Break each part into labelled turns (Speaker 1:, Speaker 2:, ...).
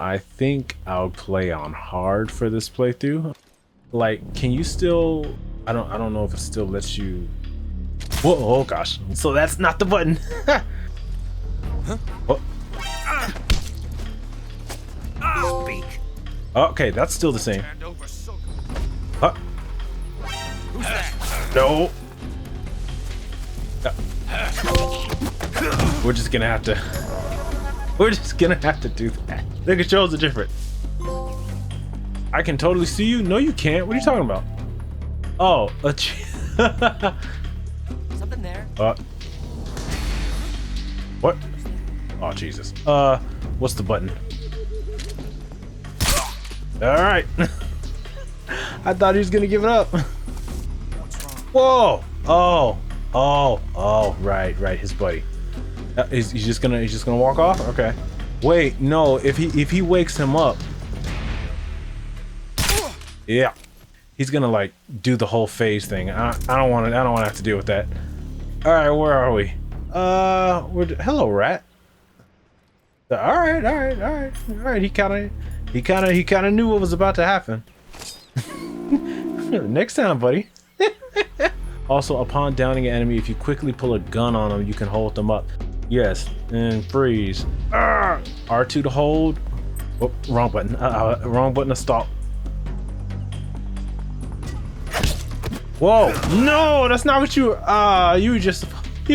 Speaker 1: I think I'll play on hard for this playthrough. Like, can you still, I don't know if it still lets you. Whoa, oh gosh. So that's not the button. Oh.
Speaker 2: Speak.
Speaker 1: Okay, that's still the same. Huh?
Speaker 2: Who's that?
Speaker 1: No. We're just gonna have to. We're just gonna have to do that. The controls are different. I can totally see you. No, you can't. What are you talking about? Oh,
Speaker 2: Something there.
Speaker 1: What? Oh, Jesus. What's the button? All right. I thought he was gonna give it up. Whoa! Oh! Right. His buddy. He's just gonna walk off. Okay. Wait, no. If he wakes him up, yeah, he's gonna like do the whole phase thing. I don't want to have to deal with that. All right, where are we? Hello, rat. All right. He kind of knew what was about to happen. Next time, buddy. Also, upon downing an enemy, if you quickly pull a gun on them, you can hold them up. Yes, and freeze. R2 to hold. Oh, wrong button. Wrong button to stop. Whoa! No, that's not what you. You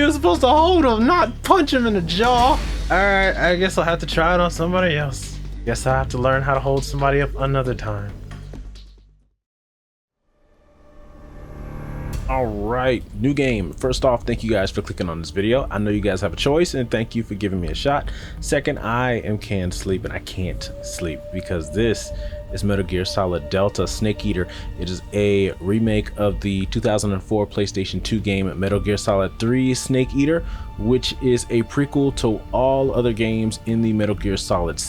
Speaker 1: were supposed to hold him, not punch him in the jaw. All right, I guess I'll have to try it on somebody else. Guess I'll have to learn how to hold somebody up another time. All right, new game. First off, thank you guys for clicking on this video. I know you guys have a choice, and thank you for giving me a shot. Second, I am CannedSleep, and I can't sleep because this is Metal Gear Solid Delta Snake Eater. It is a remake of the 2004 PlayStation 2 game Metal Gear Solid 3 Snake Eater, which is a prequel to all other games in the Metal Gear Solid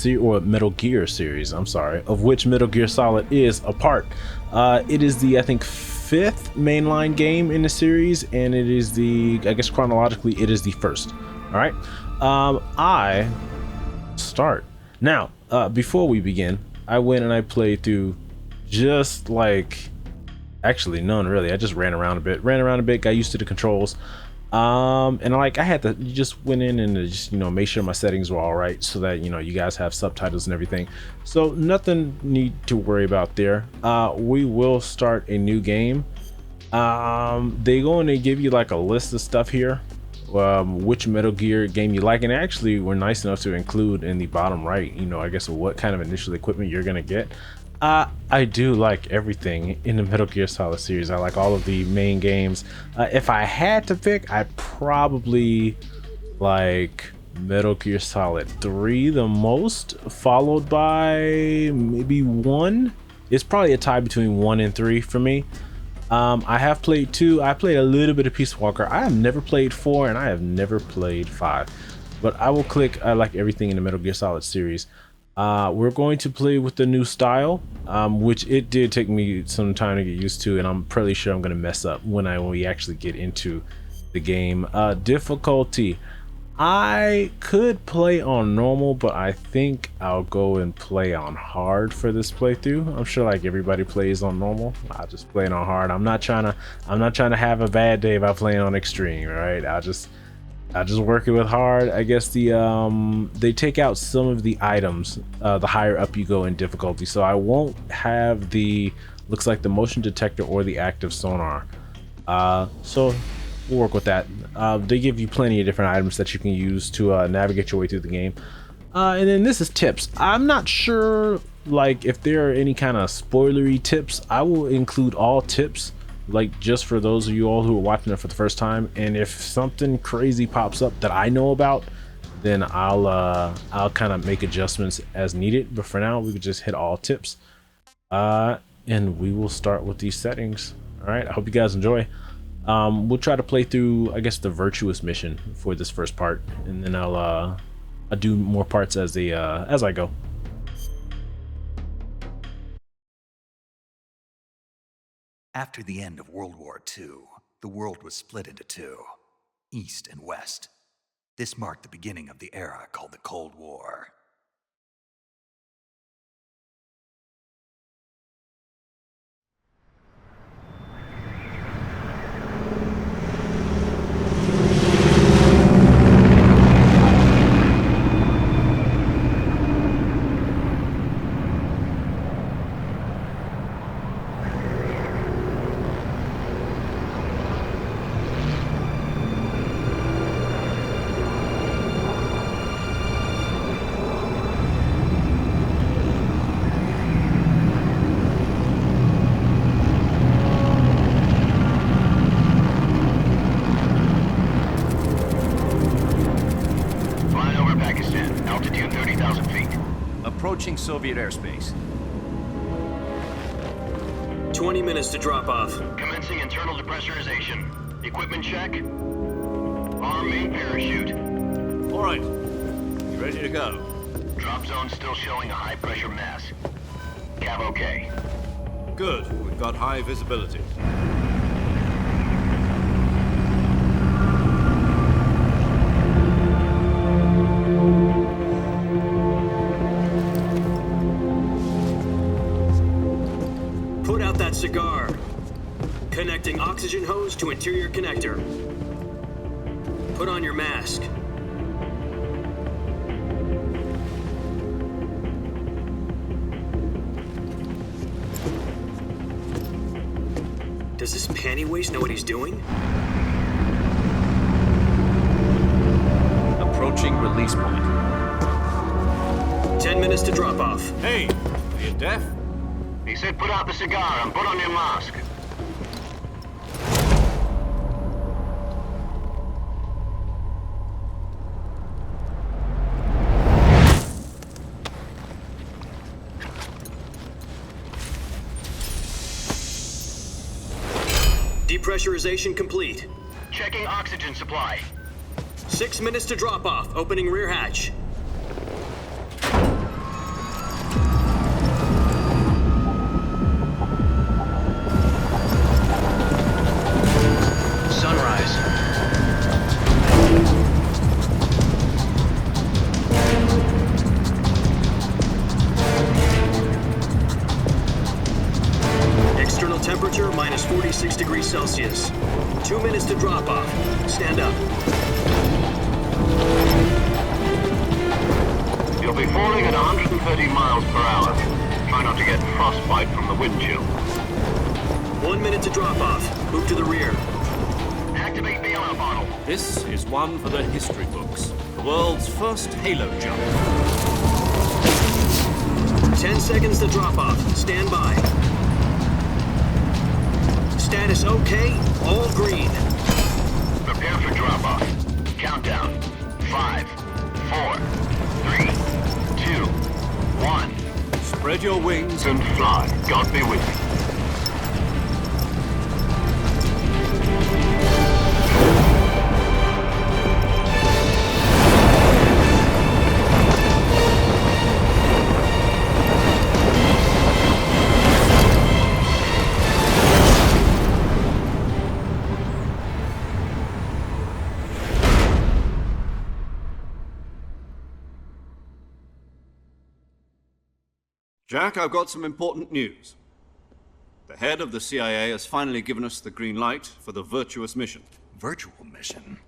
Speaker 1: Metal Gear series, I'm sorry, of which Metal Gear Solid is a part. It is the, I think, fifth mainline game in the series, and it is the, I guess chronologically, it is the first. All right, I start now. Before we begin, I went and I played through just like, actually none really. I just ran around a bit, got used to the controls. And like I had to just went in and just, you know, make sure my settings were all right so that, you know, you guys have subtitles and everything. So nothing need to worry about there. We will start a new game. They going to give you like a list of stuff here, which Metal Gear game you like, and actually we're nice enough to include in the bottom right, you know, I guess what kind of initial equipment you're gonna get. I do like everything in the Metal Gear Solid series. I like all of the main games. If I had to pick, I'd probably like Metal Gear Solid 3 the most, followed by maybe 1. It's probably a tie between 1 and 3 for me. I have played 2. I played a little bit of Peace Walker. I have never played 4, and I have never played 5. But I will click I like everything in the Metal Gear Solid series. We're going to play with the new style, which it did take me some time to get used to, and I'm pretty sure I'm going to mess up when we actually get into the game. Difficulty, I could play on normal, but I think I'll go and play on hard for this playthrough. I'm sure like everybody plays on normal. I'll just play it on hard. I'm not trying to have a bad day by playing on extreme, right? I'll just work it with hard. I guess they take out some of the items the higher up you go in difficulty, so I won't have the looks like the motion detector or the active sonar. So we'll work with that. They give you plenty of different items that you can use to navigate your way through the game. And then this is tips. I'm not sure like if there are any kind of spoilery tips. I will include all tips, like just for those of you all who are watching it for the first time, and if something crazy pops up that I know about, then I'll kind of make adjustments as needed. But for now, we could just hit all tips, and we will start with these settings. All right, I hope you guys enjoy. We'll try to play through, I guess, the virtuous mission for this first part, and then I'll do more parts as I go.
Speaker 2: After the end of World War II, the world was split into two, East and West. This marked the beginning of the era called the Cold War.
Speaker 3: Approaching Soviet airspace.
Speaker 4: 20 minutes to drop off.
Speaker 5: Commencing internal depressurization. Equipment check. Arm main parachute.
Speaker 3: All right. You ready to go?
Speaker 5: Drop zone still showing a high pressure mass. Cav okay.
Speaker 3: Good. We've got high visibility.
Speaker 4: Put out that cigar. Connecting oxygen hose to interior connector. Put on your mask. Does this panty waste know what he's doing?
Speaker 3: Approaching release point.
Speaker 4: 10 minutes to drop off.
Speaker 3: Hey, are you deaf?
Speaker 5: He said put out the cigar and put on your mask.
Speaker 4: Depressurization complete.
Speaker 5: Checking oxygen supply.
Speaker 4: 6 minutes to drop off. Opening rear hatch.
Speaker 5: Sunrise.
Speaker 4: External temperature minus 46 degrees Celsius. 2 minutes to drop off. Stand up.
Speaker 5: You'll be falling at 130 miles per hour. Try not to get frostbite from the wind chill.
Speaker 4: 1 minute to drop off. Move to the rear.
Speaker 5: Activate the air bottle.
Speaker 3: This is one for the history books. The world's first halo jump.
Speaker 4: 10 seconds to drop off. Stand by. Status okay. All green.
Speaker 5: Prepare for drop-off. Countdown. 5, 4, 3, 2, 1.
Speaker 3: Spread your wings
Speaker 5: And fly. God be with you.
Speaker 3: Jack, I've got some important news. The head of the CIA has finally given us the green light for the virtuous mission.
Speaker 2: Virtual mission?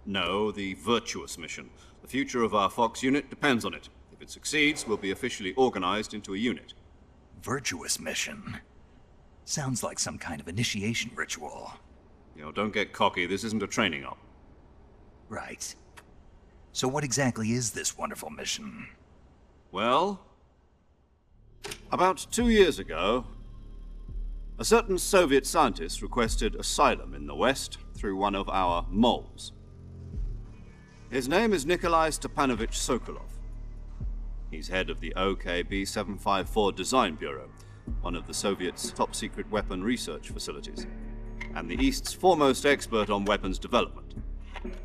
Speaker 3: No, the virtuous mission. The future of our Fox unit depends on it. If it succeeds, we'll be officially organized into a unit.
Speaker 2: Virtuous mission? Sounds like some kind of initiation ritual.
Speaker 3: You know, don't get cocky. This isn't a training op.
Speaker 2: Right. So what exactly is this wonderful mission?
Speaker 3: Well, about 2 years ago, a certain Soviet scientist requested asylum in the West through one of our moles. His name is Nikolai Stepanovich Sokolov. He's head of the OKB 754 Design Bureau, one of the Soviets' top-secret weapon research facilities, and the East's foremost expert on weapons development.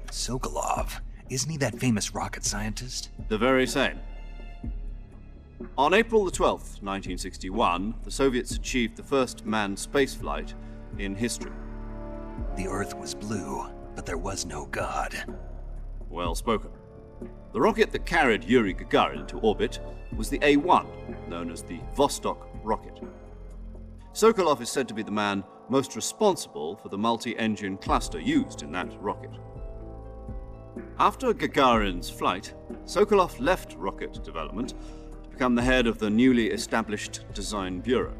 Speaker 2: Sokolov? Isn't he that famous rocket scientist?
Speaker 3: The very same. On April the 12th, 1961, the Soviets achieved the first manned spaceflight in history.
Speaker 2: The Earth was blue, but there was no God.
Speaker 3: Well spoken. The rocket that carried Yuri Gagarin to orbit was the A-1, known as the Vostok rocket. Sokolov is said to be the man most responsible for the multi-engine cluster used in that rocket. After Gagarin's flight, Sokolov left rocket development to become the head of the newly established Design Bureau.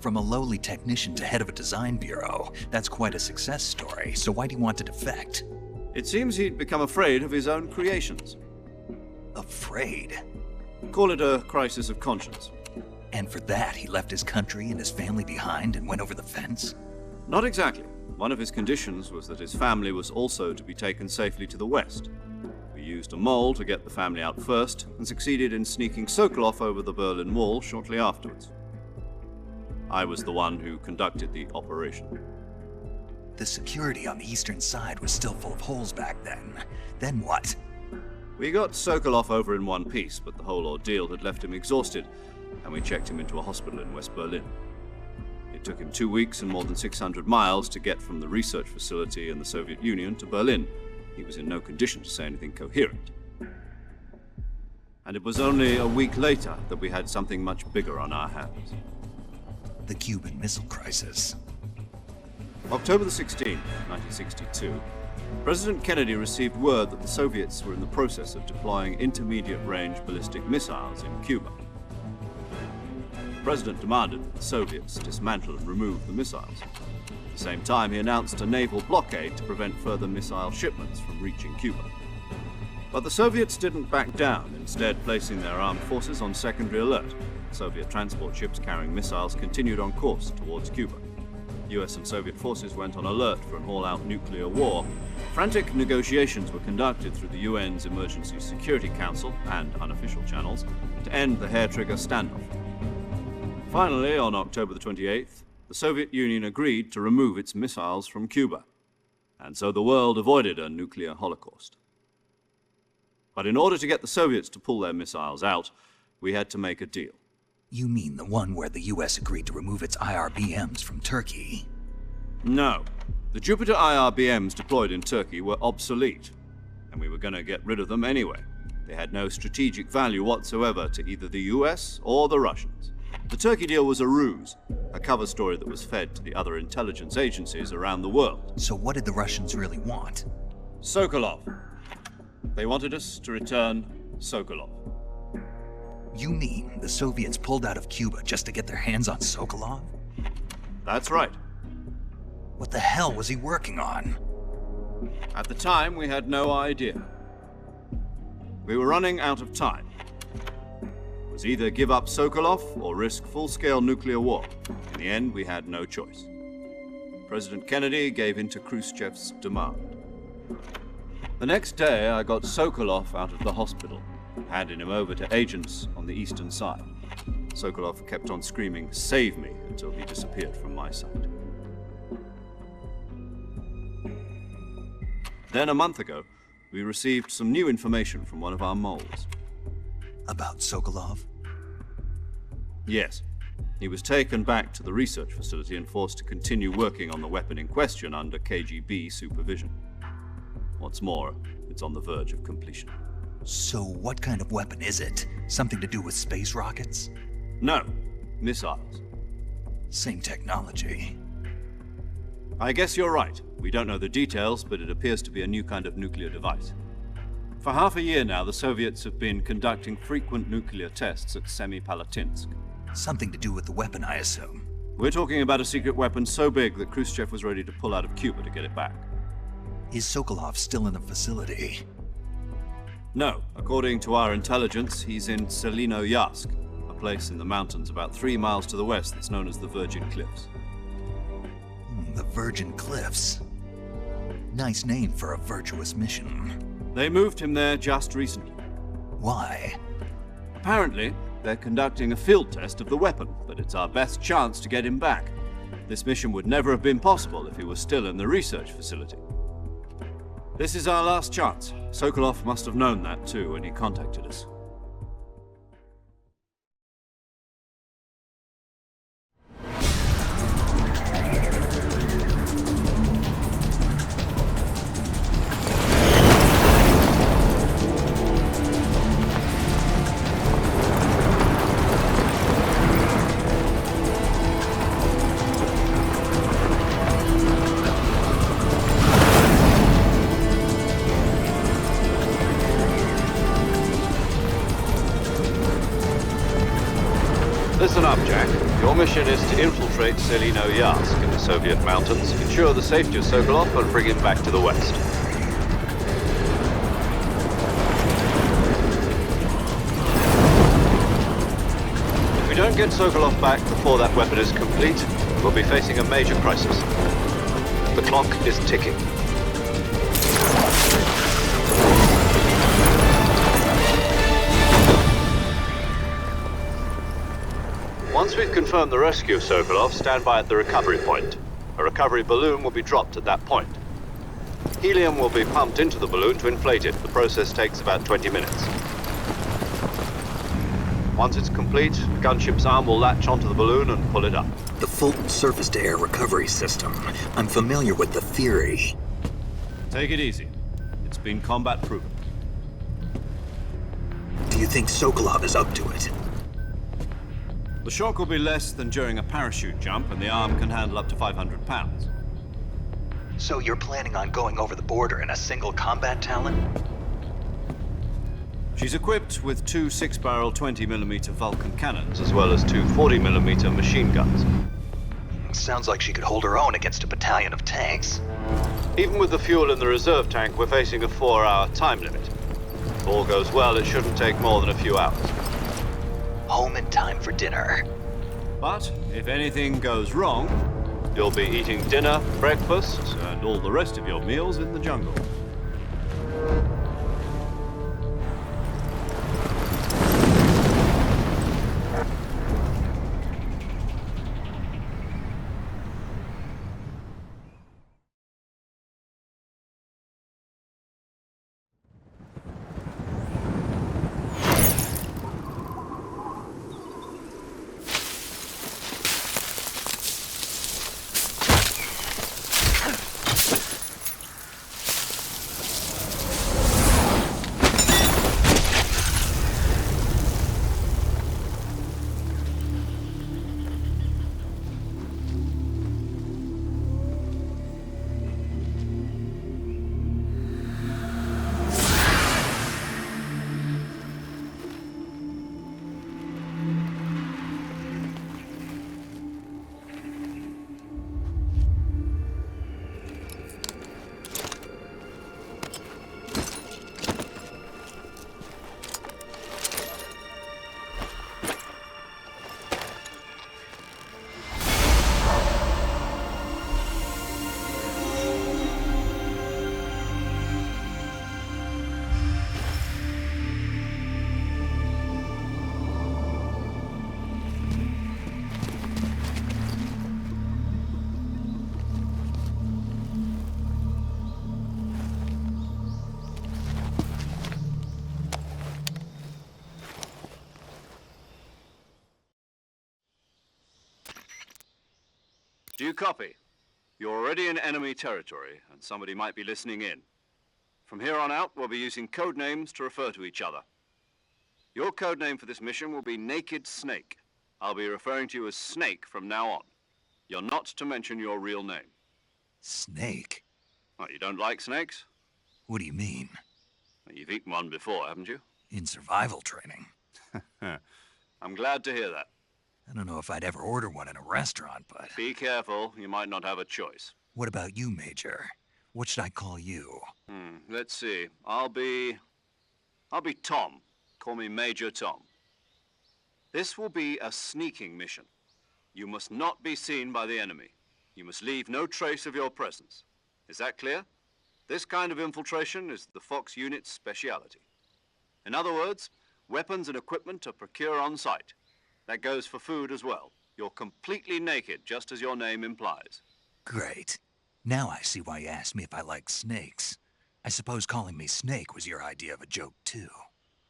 Speaker 2: From a lowly technician to head of a design bureau, that's quite a success story, so why do you want to defect?
Speaker 3: It seems he'd become afraid of his own creations.
Speaker 2: Afraid?
Speaker 3: Call it a crisis of conscience.
Speaker 2: And for that, he left his country and his family behind and went over the fence?
Speaker 3: Not exactly. One of his conditions was that his family was also to be taken safely to the West. For We used a mole to get the family out first and succeeded in sneaking Sokolov over the Berlin Wall shortly afterwards. I was the one who conducted the operation.
Speaker 2: The security on the eastern side was still full of holes back then. Then what?
Speaker 3: We got Sokolov over in one piece, but the whole ordeal had left him exhausted, and we checked him into a hospital in West Berlin. It took him 2 weeks and more than 600 miles to get from the research facility in the Soviet Union to Berlin. He was in no condition to say anything coherent. And it was only a week later that we had something much bigger on our hands.
Speaker 2: The Cuban Missile Crisis.
Speaker 3: October the 16th, 1962, President Kennedy received word that the Soviets were in the process of deploying intermediate-range ballistic missiles in Cuba. The President demanded that the Soviets dismantle and remove the missiles. At the same time, he announced a naval blockade to prevent further missile shipments from reaching Cuba. But the Soviets didn't back down, instead placing their armed forces on secondary alert. Soviet transport ships carrying missiles continued on course towards Cuba. US and Soviet forces went on alert for an all-out nuclear war. Frantic negotiations were conducted through the UN's Emergency Security Council and unofficial channels to end the hair-trigger standoff. Finally, on October the 28th, the Soviet Union agreed to remove its missiles from Cuba, and so the world avoided a nuclear holocaust. But in order to get the Soviets to pull their missiles out, we had to make a deal.
Speaker 2: You mean the one where the US agreed to remove its IRBMs from Turkey?
Speaker 3: No. The Jupiter IRBMs deployed in Turkey were obsolete, and we were going to get rid of them anyway. They had no strategic value whatsoever to either the US or the Russians. The Turkey deal was a ruse, a cover story that was fed to the other intelligence agencies around the world.
Speaker 2: So what did the Russians really want?
Speaker 3: Sokolov. They wanted us to return Sokolov.
Speaker 2: You mean the Soviets pulled out of Cuba just to get their hands on Sokolov?
Speaker 3: That's right.
Speaker 2: What the hell was he working on?
Speaker 3: At the time, we had no idea. We were running out of time. It was either give up Sokolov or risk full-scale nuclear war. In the end, we had no choice. President Kennedy gave in to Khrushchev's demand. The next day, I got Sokolov out of the hospital, handing him over to agents on the eastern side. Sokolov kept on screaming, "Save me," until he disappeared from my sight. Then a month ago, we received some new information from one of our moles.
Speaker 2: About Sokolov?
Speaker 3: Yes. He was taken back to the research facility and forced to continue working on the weapon in question under KGB supervision. What's more, it's on the verge of completion.
Speaker 2: So what kind of weapon is it? Something to do with space rockets?
Speaker 3: No, missiles.
Speaker 2: Same technology.
Speaker 3: I guess you're right. We don't know the details, but it appears to be a new kind of nuclear device. For half a year now, the Soviets have been conducting frequent nuclear tests at Semipalatinsk.
Speaker 2: Something to do with the weapon, I assume.
Speaker 3: We're talking about a secret weapon so big that Khrushchev was ready to pull out of Cuba to get it back.
Speaker 2: Is Sokolov still in the facility?
Speaker 3: No. According to our intelligence, he's in Dolinovodno, a place in the mountains about 3 miles to the west that's known as the Virgin Cliffs.
Speaker 2: The Virgin Cliffs. Nice name for a virtuous mission.
Speaker 3: They moved him there just recently.
Speaker 2: Why?
Speaker 3: Apparently, they're conducting a field test of the weapon, but it's our best chance to get him back. This mission would never have been possible if he was still in the research facility. This is our last chance. Sokolov must have known that too when he contacted us.
Speaker 6: Listen up, Jack. Your mission is to infiltrate Dolinovodno in the Soviet mountains, ensure the safety of Sokolov, and bring him back to the west. If we don't get Sokolov back before that weapon is complete, we'll be facing a major crisis. The clock is ticking. Once we've confirmed the rescue of Sokolov, stand by at the recovery point. A recovery balloon will be dropped at that point. Helium will be pumped into the balloon to inflate it. The process takes about 20 minutes. Once it's complete, the gunship's arm will latch onto the balloon and pull it up.
Speaker 2: The Fulton surface-to-air recovery system. I'm familiar with the theory.
Speaker 3: Take it easy. It's been combat-proven.
Speaker 2: Do you think Sokolov is up to it?
Speaker 3: The shock will be less than during a parachute jump, and the arm can handle up to 500 pounds.
Speaker 2: So you're planning on going over the border in a single combat Talon?
Speaker 3: She's equipped with two 6-barrel 20mm Vulcan cannons,
Speaker 6: As well as two 40mm machine guns.
Speaker 2: Sounds like she could hold her own against a battalion of tanks.
Speaker 6: Even with the fuel in the reserve tank, we're facing a 4-hour time limit. If all goes well, it shouldn't take more than a few hours.
Speaker 2: Home in time for dinner.
Speaker 3: But if anything goes wrong,
Speaker 6: You'll be eating dinner, breakfast,
Speaker 3: and all the rest of your meals in the jungle. Do you copy? You're already in enemy territory, and somebody might be listening in. From here on out, we'll be using code names to refer to each other. Your code name for this mission will be Naked Snake. I'll be referring to you as Snake from now on. You're not to mention your real name.
Speaker 2: Snake?
Speaker 3: Oh, you don't like snakes?
Speaker 2: What do you mean?
Speaker 3: Well, you've eaten one before, haven't you?
Speaker 2: In survival training.
Speaker 3: I'm glad to hear that.
Speaker 2: I don't know if I'd ever order one in a restaurant, but...
Speaker 3: Be careful, you might not have a choice.
Speaker 2: What about you, Major? What should I call you?
Speaker 3: Let's see. I'll be Tom. Call me Major Tom. This will be a sneaking mission. You must not be seen by the enemy. You must leave no trace of your presence. Is that clear? This kind of infiltration is the Fox unit's speciality. In other words, weapons and equipment are procured on site. That goes for food as well. You're completely naked, just as your name implies.
Speaker 2: Great. Now I see why you asked me if I like snakes. I suppose calling me Snake was your idea of a joke, too.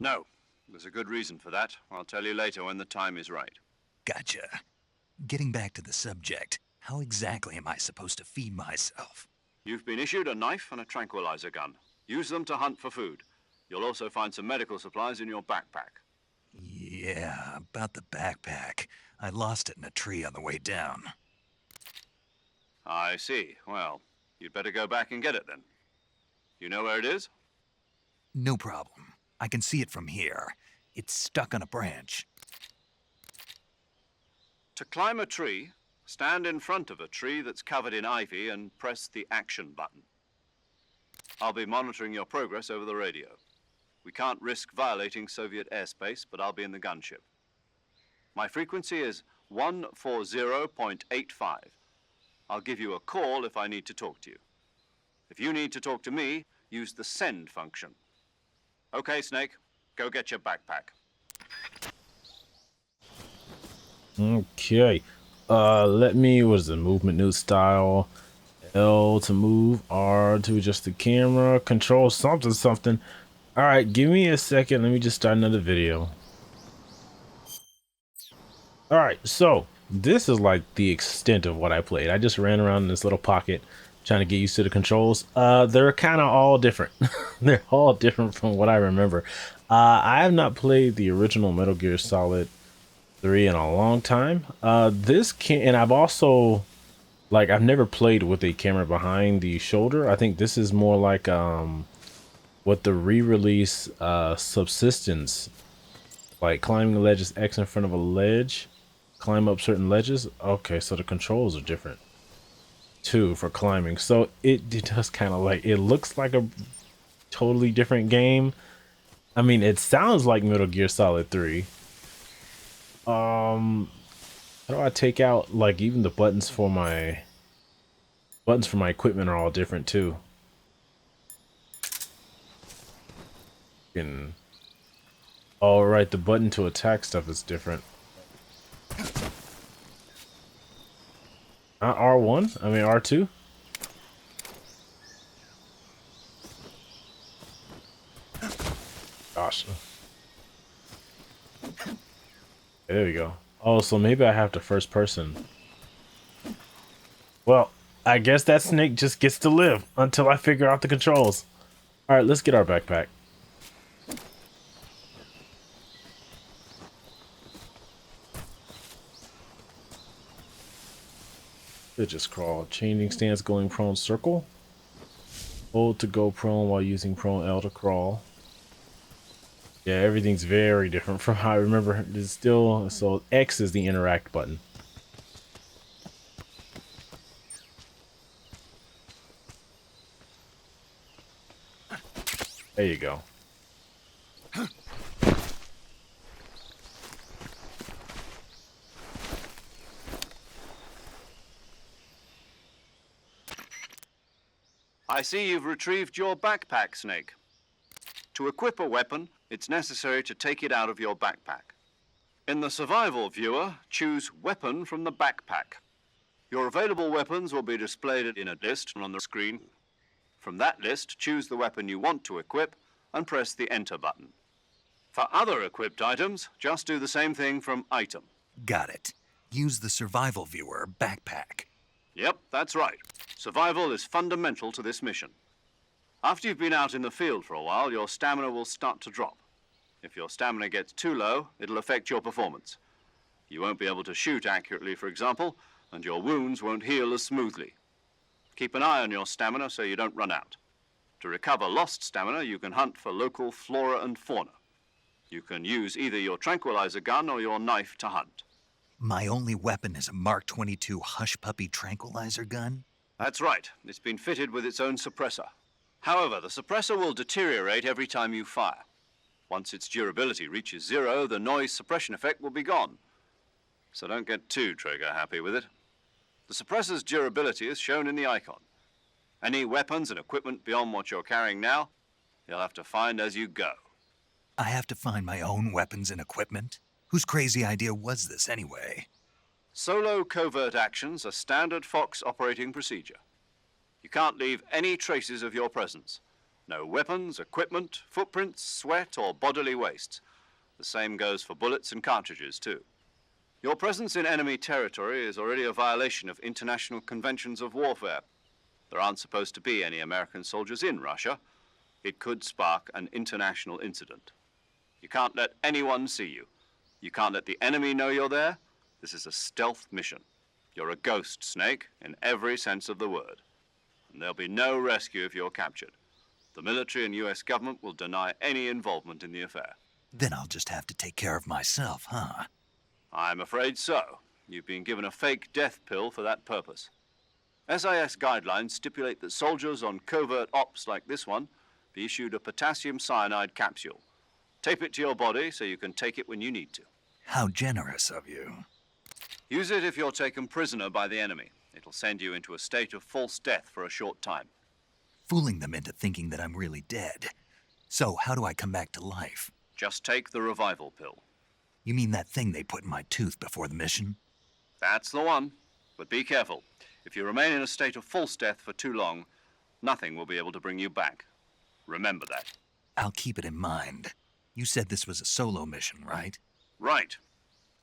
Speaker 3: No. There's a good reason for that. I'll tell you later when the time is right.
Speaker 2: Gotcha. Getting back to the subject, how exactly am I supposed to feed myself?
Speaker 3: You've been issued a knife and a tranquilizer gun. Use them to hunt for food. You'll also find some medical supplies in your backpack.
Speaker 2: Yeah, about the backpack. I lost it in a tree on the way down.
Speaker 3: I see. Well, you'd better go back and get it then. You know where it is?
Speaker 2: No problem. I can see it from here. It's stuck on a branch.
Speaker 3: To climb a tree, stand in front of a tree that's covered in ivy and press the action button. I'll be monitoring your progress over the radio. We can't risk violating Soviet airspace, but I'll be in the gunship. My frequency is 140.85. I'll give you a call if I need to talk to you. If you need to talk to me, use the send function. Okay, Snake, go get your backpack.
Speaker 1: Okay. Let me, what is the movement, new style? L to move, R to adjust the camera, control something, something. All right, give me a second. Let me just start another video. All right, so this is like the extent of what I played. I just ran around in this little pocket trying to get used to the controls. They're kind of all different. They're all different from what I remember. I have not played the original Metal Gear Solid 3 in a long time. This can, and I've also, like, I've never played with a camera behind the shoulder. I think this is more like what the re-release Subsistence, like climbing ledges X in front of a ledge, climb up certain ledges. Okay, so the controls are different too for climbing. So it does kind of, like, it looks like a totally different game. I mean, it sounds like Metal Gear Solid 3. How do I take out, like, even the buttons for my equipment are all different too. And all right, the button to attack stuff is different. Not R1, I mean R2. Gosh. There we go. Oh, so maybe I have to first person. Well, I guess that snake just gets to live until I figure out the controls. All right, let's get our backpack. It just crawl. Changing stance, going prone, circle. Hold to go prone while using prone, L to crawl. Yeah, everything's very different from how I remember. It's still, so X is the interact button. There you go.
Speaker 3: I see you've retrieved your backpack, Snake. To equip a weapon, it's necessary to take it out of your backpack. In the survival viewer, choose Weapon from the backpack. Your available weapons will be displayed in a list on the screen. From that list, choose the weapon you want to equip and press the Enter button. For other equipped items, just do the same thing from Item.
Speaker 2: Got it. Use the survival viewer backpack.
Speaker 3: Yep, that's right. Survival is fundamental to this mission. After you've been out in the field for a while, your stamina will start to drop. If your stamina gets too low, it'll affect your performance. You won't be able to shoot accurately, for example, and your wounds won't heal as smoothly. Keep an eye on your stamina so you don't run out. To recover lost stamina, you can hunt for local flora and fauna. You can use either your tranquilizer gun or your knife to hunt.
Speaker 2: My only weapon is a Mark 22 Hush Puppy tranquilizer gun?
Speaker 3: That's right. It's been fitted with its own suppressor. However, the suppressor will deteriorate every time you fire. Once its durability reaches 0, the noise suppression effect will be gone. So don't get too trigger happy with it. The suppressor's durability is shown in the icon. Any weapons and equipment beyond what you're carrying now, you'll have to find as you go.
Speaker 2: I have to find my own weapons and equipment? Whose crazy idea was this anyway?
Speaker 3: Solo covert actions are standard Fox operating procedure. You can't leave any traces of your presence. No weapons, equipment, footprints, sweat, or bodily waste. The same goes for bullets and cartridges, too. Your presence in enemy territory is already a violation of international conventions of warfare. There aren't supposed to be any American soldiers in Russia. It could spark an international incident. You can't let anyone see you. You can't let the enemy know you're there. This is a stealth mission. You're a ghost, Snake, in every sense of the word. And there'll be no rescue if you're captured. The military and US government will deny any involvement in the affair.
Speaker 2: Then I'll just have to take care of myself, huh?
Speaker 3: I'm afraid so. You've been given a fake death pill for that purpose. SIS guidelines stipulate that soldiers on covert ops like this one be issued a potassium cyanide capsule. Tape it to your body so you can take it when you need to.
Speaker 2: How generous of you.
Speaker 3: Use it if you're taken prisoner by the enemy. It'll send you into a state of false death for a short time.
Speaker 2: Fooling them into thinking that I'm really dead. So how do I come back to life?
Speaker 3: Just take the revival pill.
Speaker 2: You mean that thing they put in my tooth before the mission?
Speaker 3: That's the one. But be careful. If you remain in a state of false death for too long, nothing will be able to bring you back. Remember that.
Speaker 2: I'll keep it in mind. You said this was a solo mission, right?
Speaker 3: Right.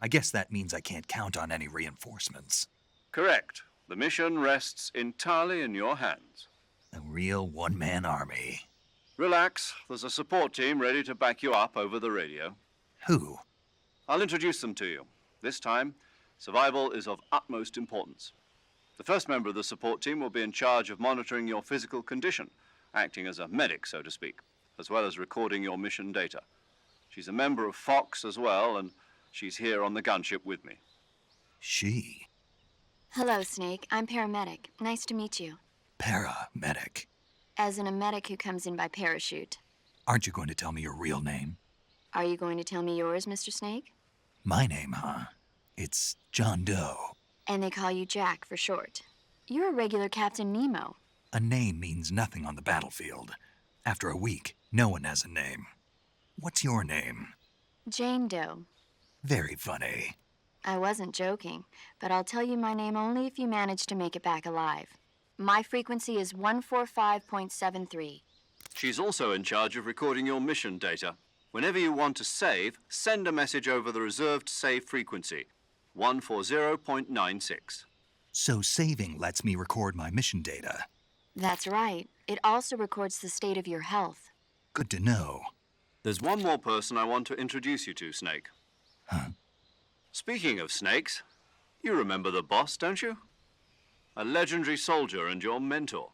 Speaker 2: I guess that means I can't count on any reinforcements.
Speaker 3: Correct. The mission rests entirely in your hands.
Speaker 2: A real one-man army.
Speaker 3: Relax. There's a support team ready to back you up over the radio.
Speaker 2: Who?
Speaker 3: I'll introduce them to you. This time, survival is of utmost importance. The first member of the support team will be in charge of monitoring your physical condition, acting as a medic, so to speak, as well as recording your mission data. She's a member of Fox as well, and she's here on the gunship with me.
Speaker 2: She?
Speaker 7: Hello, Snake. I'm paramedic. Nice to meet you.
Speaker 2: Paramedic.
Speaker 7: As in a medic who comes in by parachute.
Speaker 2: Aren't you going to tell me your real name?
Speaker 7: Are you going to tell me yours, Mr. Snake?
Speaker 2: My name, huh? It's John Doe.
Speaker 7: And they call you Jack for short. You're a regular Captain Nemo.
Speaker 2: A name means nothing on the battlefield. After a week, no one has a name. What's your name?
Speaker 7: Jane Doe.
Speaker 2: Very funny.
Speaker 7: I wasn't joking, but I'll tell you my name only if you manage to make it back alive. My frequency is 145.73.
Speaker 3: She's also in charge of recording your mission data. Whenever you want to save, send a message over the reserved save frequency, 140.96.
Speaker 2: So saving lets me record my mission data.
Speaker 7: That's right. It also records the state of your health.
Speaker 2: Good to know.
Speaker 3: There's one more person I want to introduce you to, Snake.
Speaker 2: Huh?
Speaker 3: Speaking of snakes, you remember the boss, don't you? A legendary soldier and your mentor.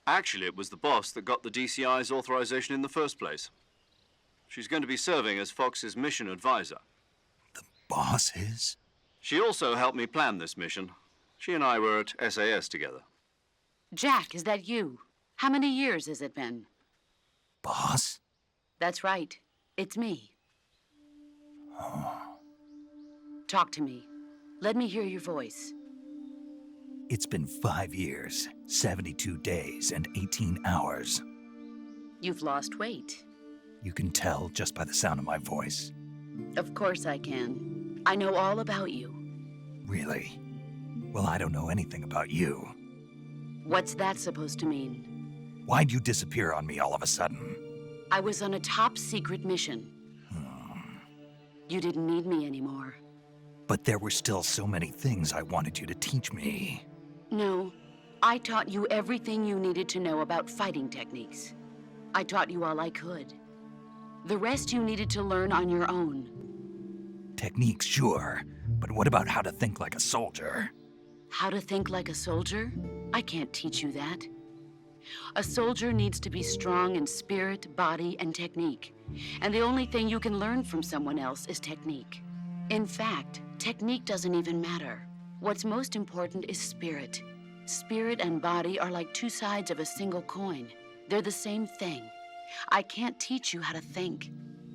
Speaker 3: Actually, it was the boss that got the DCI's authorization in the first place. She's going to be serving as Fox's mission advisor.
Speaker 2: The boss is?
Speaker 3: She also helped me plan this mission. She and I were at SAS together.
Speaker 8: Jack, is that you? How many years has it been?
Speaker 2: Boss?
Speaker 8: That's right. It's me.
Speaker 2: Oh.
Speaker 8: Talk to me. Let me hear your voice.
Speaker 2: It's been 5 years, 72 days, and 18 hours.
Speaker 8: You've lost weight.
Speaker 2: You can tell just by the sound of my voice.
Speaker 8: Of course I can. I know all about you.
Speaker 2: Really? Well, I don't know anything about you.
Speaker 8: What's that supposed to mean?
Speaker 2: Why'd you disappear on me all of a sudden?
Speaker 8: I was on a top-secret mission. You didn't need me anymore.
Speaker 2: But there were still so many things I wanted you to teach me.
Speaker 8: No, I taught you everything you needed to know about fighting techniques. I taught you all I could. The rest you needed to learn on your own.
Speaker 2: Techniques, sure. But what about how to think like a soldier?
Speaker 8: How to think like a soldier? I can't teach you that. A soldier needs to be strong in spirit, body, and technique. And the only thing you can learn from someone else is technique. In fact, technique doesn't even matter. What's most important is spirit. Spirit and body are like two sides of a single coin. They're the same thing. I can't teach you how to think.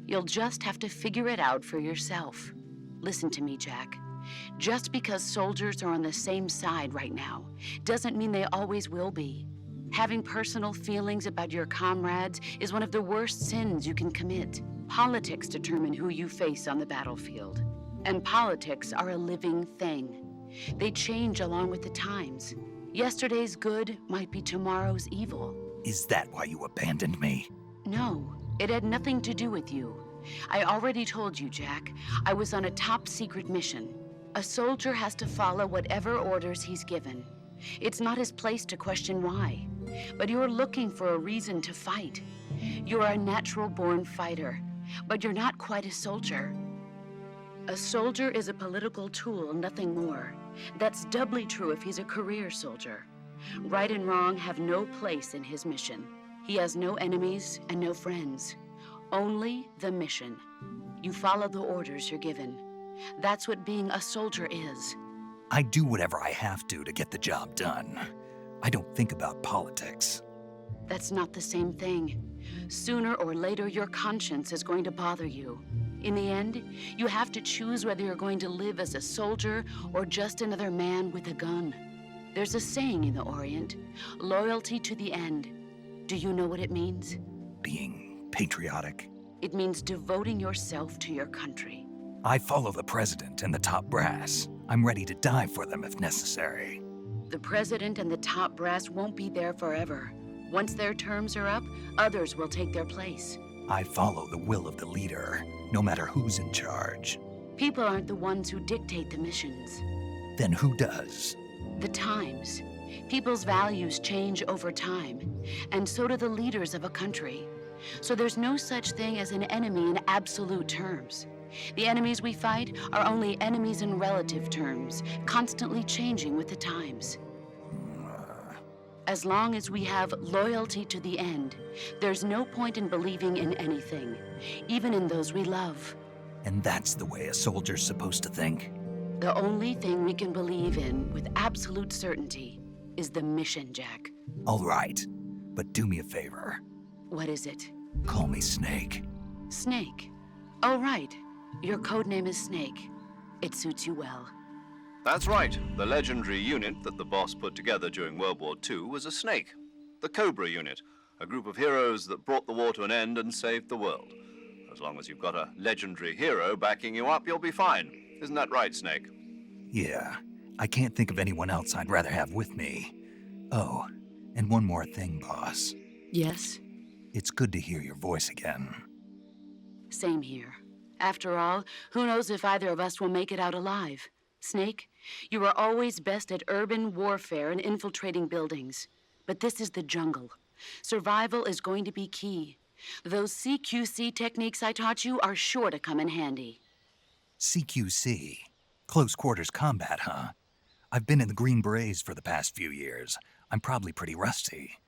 Speaker 8: You'll just have to figure it out for yourself. Listen to me, Jack. Just because soldiers are on the same side right now doesn't mean they always will be. Having personal feelings about your comrades is one of the worst sins you can commit. Politics determine who you face on the battlefield. And politics are a living thing. They change along with the times. Yesterday's good might be tomorrow's evil.
Speaker 2: Is that why you abandoned me?
Speaker 8: No, it had nothing to do with you. I already told you, Jack. I was on a top-secret mission. A soldier has to follow whatever orders he's given. It's not his place to question why. But you're looking for a reason to fight. You're a natural-born fighter, but you're not quite a soldier. A soldier is a political tool, nothing more. That's doubly true if he's a career soldier. Right and wrong have no place in his mission. He has no enemies and no friends. Only the mission. You follow the orders you're given. That's what being a soldier is.
Speaker 2: I do whatever I have to get the job done. I don't think about politics.
Speaker 8: That's not the same thing. Sooner or later, your conscience is going to bother you. In the end, you have to choose whether you're going to live as a soldier or just another man with a gun. There's a saying in the Orient, loyalty to the end. Do you know what it means?
Speaker 2: Being patriotic.
Speaker 8: It means devoting yourself to your country.
Speaker 2: I follow the president and the top brass. I'm ready to die for them if necessary.
Speaker 8: The president and the top brass won't be there forever. Once their terms are up, others will take their place.
Speaker 2: I follow the will of the leader, no matter who's in charge.
Speaker 8: People aren't the ones who dictate the missions.
Speaker 2: Then who does?
Speaker 8: The times. People's values change over time, and so do the leaders of a country. So there's no such thing as an enemy in absolute terms. The enemies we fight are only enemies in relative terms, constantly changing with the times. As long as we have loyalty to the end, there's no point in believing in anything, even in those we love.
Speaker 2: And that's the way a soldier's supposed to think?
Speaker 8: The only thing we can believe in with absolute certainty is the mission, Jack.
Speaker 2: All right, but do me a favor.
Speaker 8: What is it?
Speaker 2: Call me Snake.
Speaker 8: Snake. Oh, right. Your codename is Snake. It suits you well.
Speaker 3: That's right. The legendary unit that the boss put together during World War II was a snake. The Cobra unit, a group of heroes that brought the war to an end and saved the world. As long as you've got a legendary hero backing you up, you'll be fine. Isn't that right, Snake?
Speaker 2: Yeah, I can't think of anyone else I'd rather have with me. Oh, and one more thing, boss.
Speaker 8: Yes?
Speaker 2: It's good to hear your voice again.
Speaker 8: Same here. After all, who knows if either of us will make it out alive? Snake, you are always best at urban warfare and infiltrating buildings. But this is the jungle. Survival is going to be key. Those CQC techniques I taught you are sure to come in handy.
Speaker 2: CQC? Close quarters combat, huh? I've been in the Green Berets for the past few years. I'm probably pretty rusty.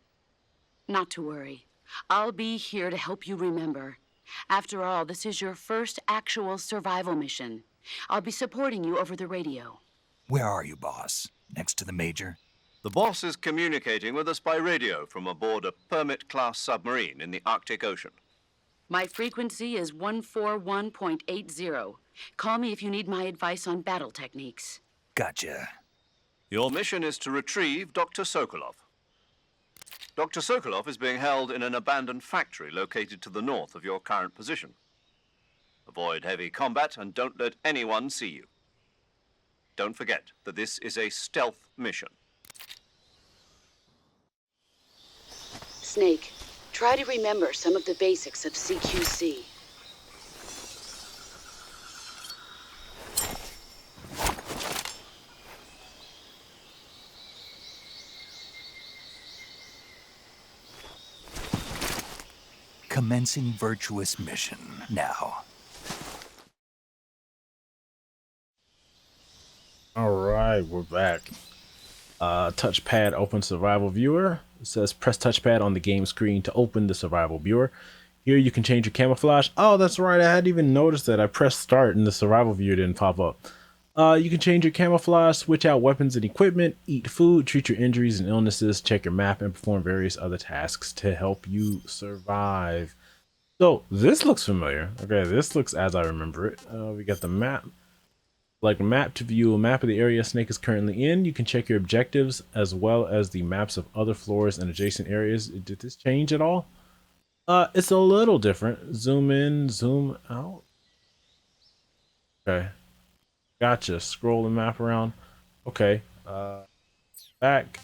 Speaker 8: Not to worry. I'll be here to help you remember. After all, this is your first actual survival mission. I'll be supporting you over the radio.
Speaker 2: Where are you, boss? Next to the Major?
Speaker 3: The boss is communicating with us by radio from aboard a Permit-class submarine in the Arctic Ocean.
Speaker 8: My frequency is 141.80. Call me if you need my advice on battle techniques.
Speaker 2: Gotcha.
Speaker 3: Your mission is to retrieve Dr. Sokolov. Dr. Sokolov is being held in an abandoned factory located to the north of your current position. Avoid heavy combat and don't let anyone see you. Don't forget that this is a stealth mission.
Speaker 8: Snake, try to remember some of the basics of CQC.
Speaker 2: Commencing virtuous mission now.
Speaker 1: All right, we're back. Touchpad open survival viewer. It says press touchpad on the game screen to open the survival viewer. Here you can change your camouflage. Oh, that's right. I hadn't even noticed that. I pressed start and the survival viewer didn't pop up. You can change your camouflage, switch out weapons and equipment, eat food, treat your injuries and illnesses, check your map, and perform various other tasks to help you survive. So this looks familiar. Okay, this looks as I remember it. We got the map. Like map to view a map of the area Snake is currently in. You can check your objectives as well as the maps of other floors and adjacent areas. Did this change at all? It's a little different. Zoom in, zoom out. Okay. Gotcha. Scroll the map around. Okay. Back.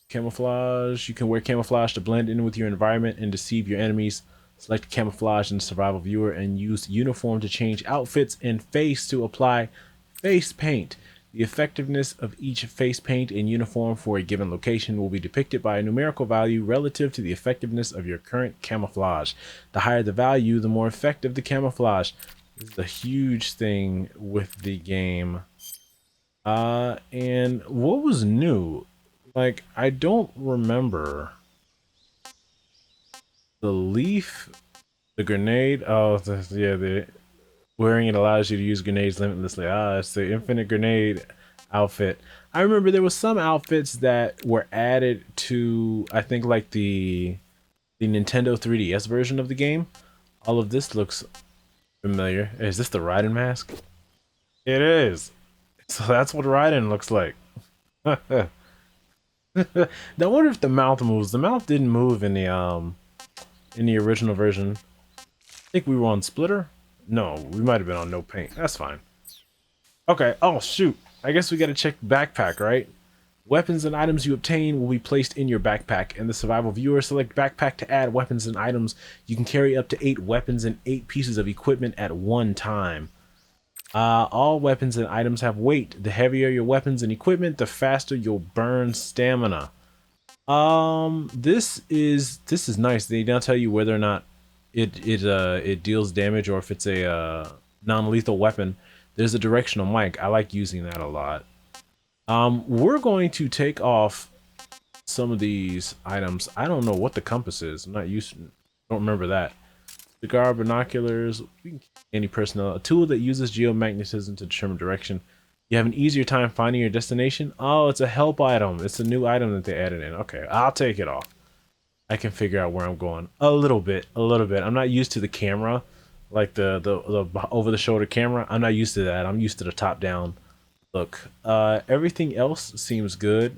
Speaker 1: Camouflage. You can wear camouflage to blend in with your environment and deceive your enemies. Select camouflage in the survival viewer and use uniform to change outfits and face to apply face paint. The effectiveness of each face paint and uniform for a given location will be depicted by a numerical value relative to the effectiveness of your current camouflage. The higher the value, the more effective the camouflage. This is a huge thing with the game. And what was new? Like, I don't remember. The leaf, the grenade. Oh, the wearing it allows you to use grenades limitlessly. It's the infinite grenade outfit. I remember there was some outfits that were added to, I think, like the Nintendo 3DS version of the game. All of this looks familiar. Is this the Raiden mask? It is. So that's what Raiden looks like. I wonder if the mouth moves. The mouth didn't move in the original version. I think we were on Splitter. No, we might have been on no paint. That's fine. Okay. Oh, shoot. I guess we got to check backpack, right? Weapons and items you obtain will be placed in your backpack. In the survival viewer, select backpack to add weapons and items. You can carry up to 8 weapons and 8 pieces of equipment at one time. All weapons and items have weight. The heavier your weapons and equipment, the faster you'll burn stamina. This is nice. They now tell you whether or not it deals damage or if it's a non-lethal weapon. There's a directional mic. I like using that a lot. We're going to take off some of these items. I don't know what the compass is. I'm not used to, don't remember that. Cigar, binoculars, any personnel. A tool that uses geomagnetism to determine direction. You have an easier time finding your destination. Oh, it's a help item. It's a new item that they added in. Okay, I'll take it off. I can figure out where I'm going a little bit. I'm not used to the camera, like the over the shoulder camera. I'm not used to that. I'm used to the top down look. Everything else seems good.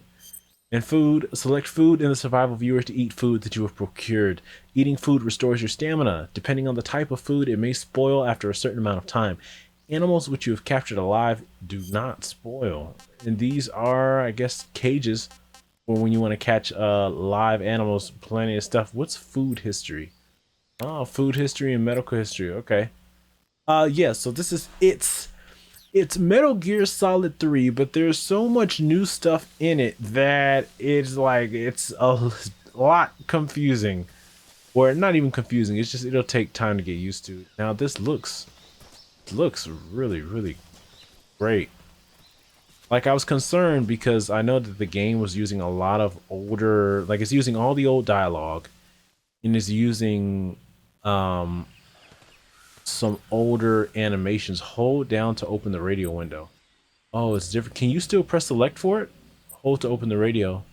Speaker 1: And food, select food in the survival viewer to eat food that you have procured. Eating food restores your stamina. Depending on the type of food, it may spoil after a certain amount of time. Animals which you have captured alive do not spoil. And these are, I guess, cages for when you want to catch live animals. Plenty of stuff. What's food history? Oh, food history and medical history. Okay. Yeah, so this is it's Metal Gear Solid 3, but there's so much new stuff in it that it's like it's a lot confusing. Or not even confusing, it's just it'll take time to get used to. Now this looks really, really great. Like, I was concerned because I know that the game was using a lot of older, like it's using all the old dialogue and is using some older animations. Hold down to open the radio window. Oh, it's different. Can you still press select for it? Hold to open the radio.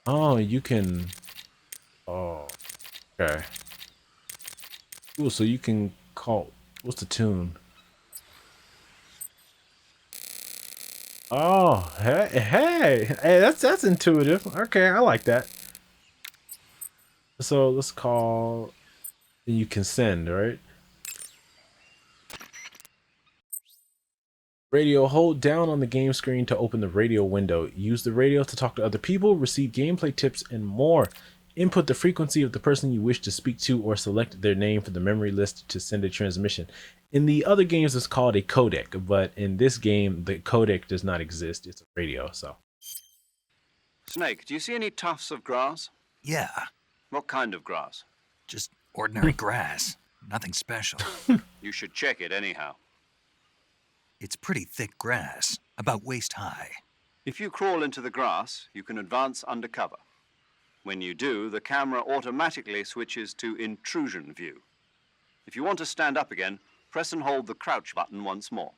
Speaker 1: Oh, you can. Oh, okay. Cool. So you can call. What's the tune? Oh, hey, that's intuitive. Okay, I like that. So let's call. Then you can send, right? Radio, hold down on the game screen to open the radio window. Use the radio to talk to other people, receive gameplay tips, and more. Input the frequency of the person you wish to speak to or select their name for the memory list to send a transmission. In the other games, it's called a codec, but in this game, the codec does not exist. It's a radio, so.
Speaker 3: Snake, do you see any tufts of grass?
Speaker 2: Yeah,
Speaker 3: What kind of grass?
Speaker 2: just ordinary grass. Nothing special.
Speaker 3: You should check it anyhow.
Speaker 2: It's pretty thick grass, about waist high.
Speaker 3: If you crawl into the grass, you can advance under cover. When you do, the camera automatically switches to intrusion view. If you want to stand up again, press and hold the crouch button once more.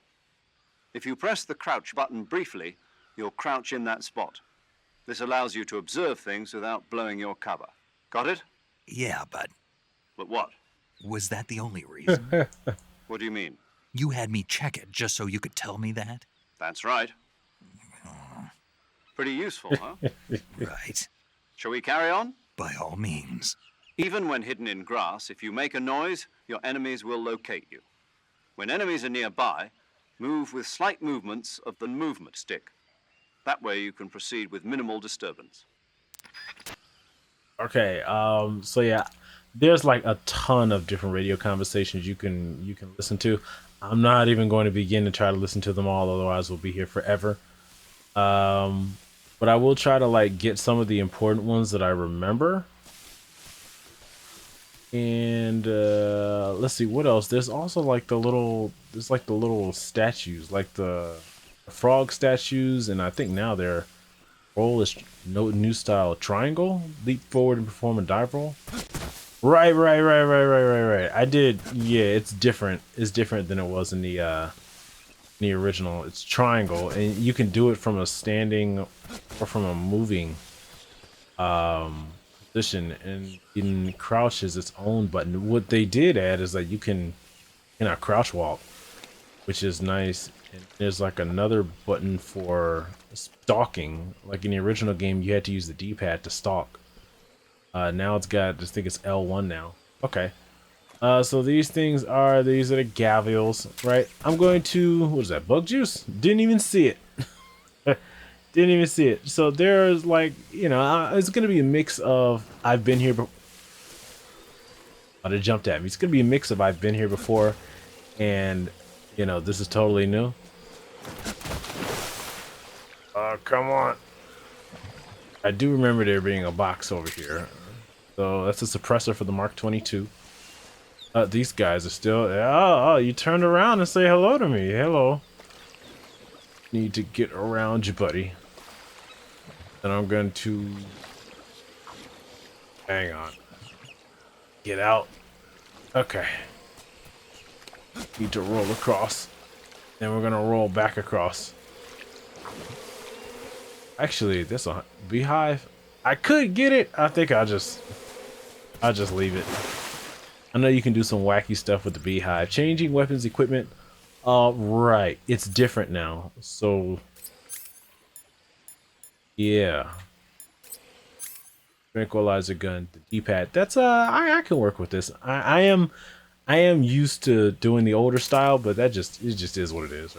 Speaker 3: If you press the crouch button briefly, you'll crouch in that spot. This allows you to observe things without blowing your cover. Got it?
Speaker 2: Yeah, but
Speaker 3: But what?
Speaker 2: was that the only reason?
Speaker 3: What do you mean?
Speaker 2: You had me check it just so you could tell me that?
Speaker 3: That's right. Pretty useful, huh?
Speaker 2: Right.
Speaker 3: Shall we carry on?
Speaker 2: By all means.
Speaker 3: Even when hidden in grass, if you make a noise, your enemies will locate you. When enemies are nearby, move with slight movements of the movement stick. That way you can proceed with minimal disturbance.
Speaker 1: Okay, so yeah, there's like a ton of different radio conversations you can listen to. I'm not even going to begin to try to listen to them all, otherwise we'll be here forever. But I will try to like get some of the important ones that I remember. And let's see what else. There's also like the little statues, like the frog statues, and I think now their roll is no new style triangle, leap forward and perform a dive roll. Right. I did. Yeah, it's different. It's different than it was in the original. It's triangle, and you can do it from a standing or from a moving position, and in crouch is its own button. What they did add is that you can crouch walk, which is nice. And there's like another button for stalking. Like in the original game, you had to use the D-pad to stalk. Now it's got, I think it's L1 now. Okay. So these things are, these are the gavials, right? I'm going to, what is that, bug juice? Didn't even see it. Didn't even see it. So there's like, you know, it's going to be a mix of I've been here before. Oh, they jumped at me. It's going to be a mix of I've been here before and, you know, this is totally new. Oh, come on. I do remember there being a box over here. So that's a suppressor for the Mark 22. These guys are still, oh, you turned around and say hello to me. Hello. Need to get around you, buddy. And I'm going to, hang on. Get out. Okay. Need to roll across. Then we're gonna roll back across. Actually, there's a beehive. I could get it. I think I'll just leave it. I know you can do some wacky stuff with the beehive. Changing weapons equipment. Right. It's different now. So yeah. Tranquilizer gun, the D-pad. That's I can work with this. I am used to doing the older style, but it just is what it is,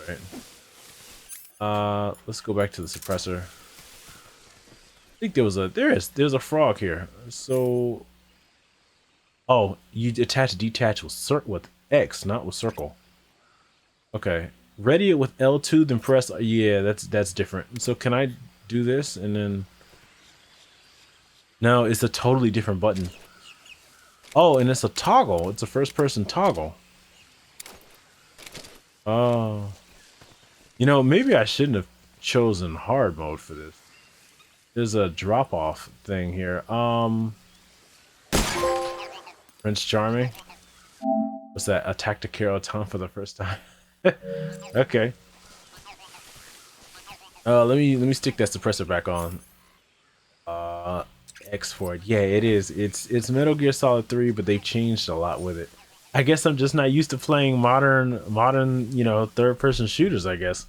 Speaker 1: right? Let's go back to the suppressor. I think there's a frog here. So oh, you attach detach with X, not with circle. Okay. Ready it with L2, then press, yeah, that's different. So can I do this and then no, it's a totally different button. Oh, and it's a toggle. It's a first-person toggle. Oh. You know, maybe I shouldn't have chosen hard mode for this. There's a drop-off thing here. Prince Charming. What's that? Attack the Carol Tom for the first time. Okay. Let me stick that suppressor back on. X for it. Yeah, it is. It's Metal Gear Solid 3, but they've changed a lot with it. I guess I'm just not used to playing modern, you know, third-person shooters, I guess.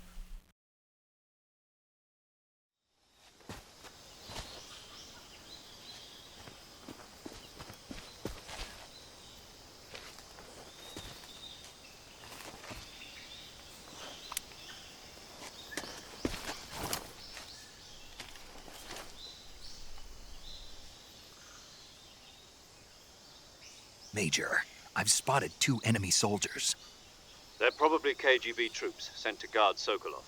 Speaker 2: Major, I've spotted 2 enemy soldiers.
Speaker 6: They're probably KGB troops sent to guard Sokolov.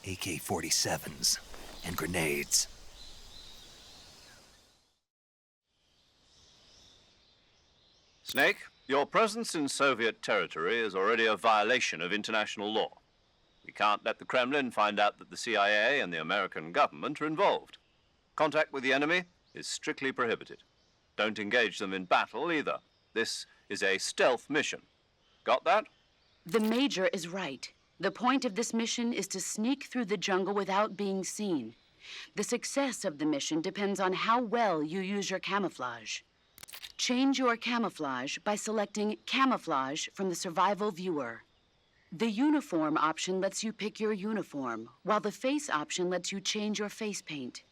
Speaker 2: AK-47s and grenades.
Speaker 3: Snake, your presence in Soviet territory is already a violation of international law. We can't let the Kremlin find out that the CIA and the American government are involved. Contact with the enemy is strictly prohibited. Don't engage them in battle either. This is a stealth mission. Got that?
Speaker 8: The Major is right. The point of this mission is to sneak through the jungle without being seen. The success of the mission depends on how well you use your camouflage. Change your camouflage by selecting Camouflage from the Survival Viewer. The Uniform option lets you pick your uniform, while the Face option lets you change your face paint.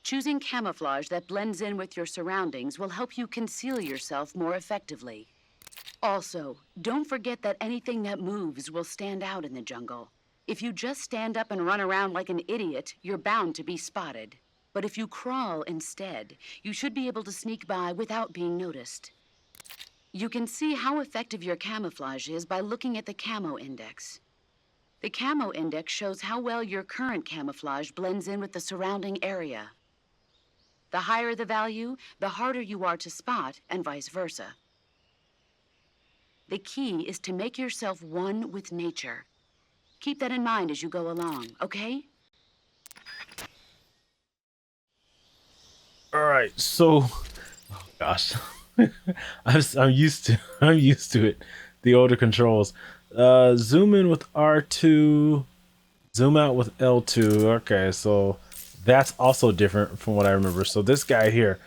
Speaker 8: Choosing camouflage that blends in with your surroundings will help you conceal yourself more effectively. Also, don't forget that anything that moves will stand out in the jungle. If you just stand up and run around like an idiot, you're bound to be spotted. But if you crawl instead, you should be able to sneak by without being noticed. You can see how effective your camouflage is by looking at the Camo Index. The Camo Index shows how well your current camouflage blends in with the surrounding area. The higher the value, the harder you are to spot, and vice versa. The key is to make yourself one with nature. Keep that in mind as you go along, okay?
Speaker 1: All right, so, oh gosh, I'm used to it. The older controls. Zoom in with R2, zoom out with L2. Okay, so that's also different from what I remember. So this guy here,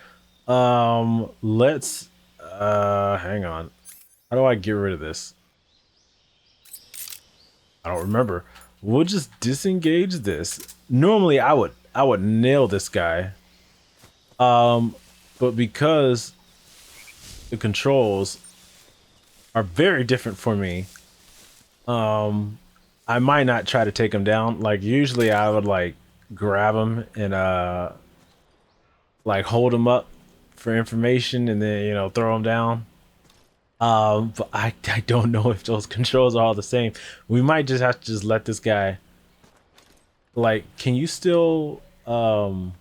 Speaker 1: let's hang on. How do I get rid of this? I don't remember. We'll just disengage this. Normally I would nail this guy. But because the controls are very different for me. I might not try to take them down. Like usually I would like grab them and like hold them up for information and then, you know, throw them down. But I don't know if those controls are all the same. We might just have to just let this guy, like, can you still I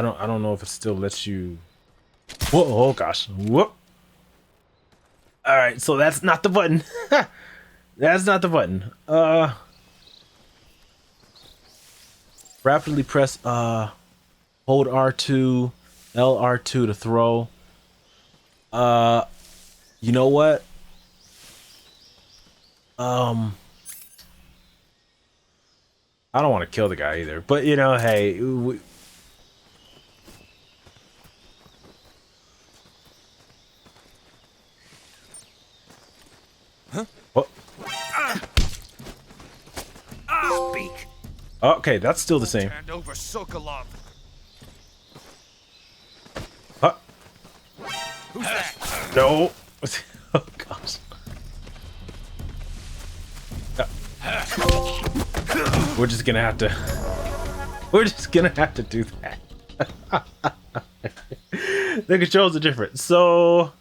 Speaker 1: don't know if it still lets you. Whoa, oh gosh. Whoop. All right, so that's not the button. That's not the button. Rapidly press hold R2, LR2 to throw. You know what? I don't want to kill the guy either, but you know, hey, what?
Speaker 9: Speak.
Speaker 1: Okay, that's still the same.
Speaker 9: Hand over Sokolov.
Speaker 1: Huh?
Speaker 9: Who's that?
Speaker 1: No. Oh gosh. We're just gonna have to. We're just gonna have to do that. The controls are different, so.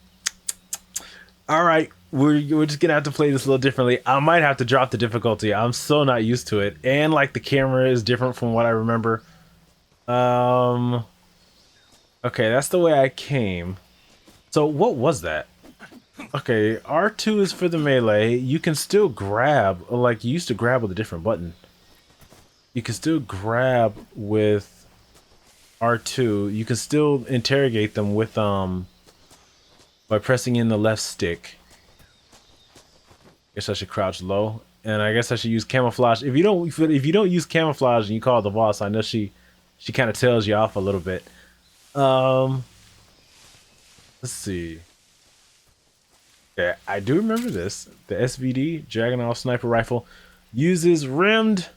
Speaker 1: All right, we're just gonna have to play this a little differently. I might have to drop the difficulty. I'm so not used to it, and like the camera is different from what I remember. Okay, that's the way I came. So what was that? Okay, R2 is for the melee. You can still grab, like you used to grab with a different button. You can still grab with R2. You can still interrogate them with by pressing in the left stick. Guess I should crouch low, and I guess I should use camouflage. If you don't use camouflage and you call the boss, I know she kind of tells you off a little bit. Let's see. Yeah, I do remember this. The SVD Dragunov sniper rifle uses rimmed,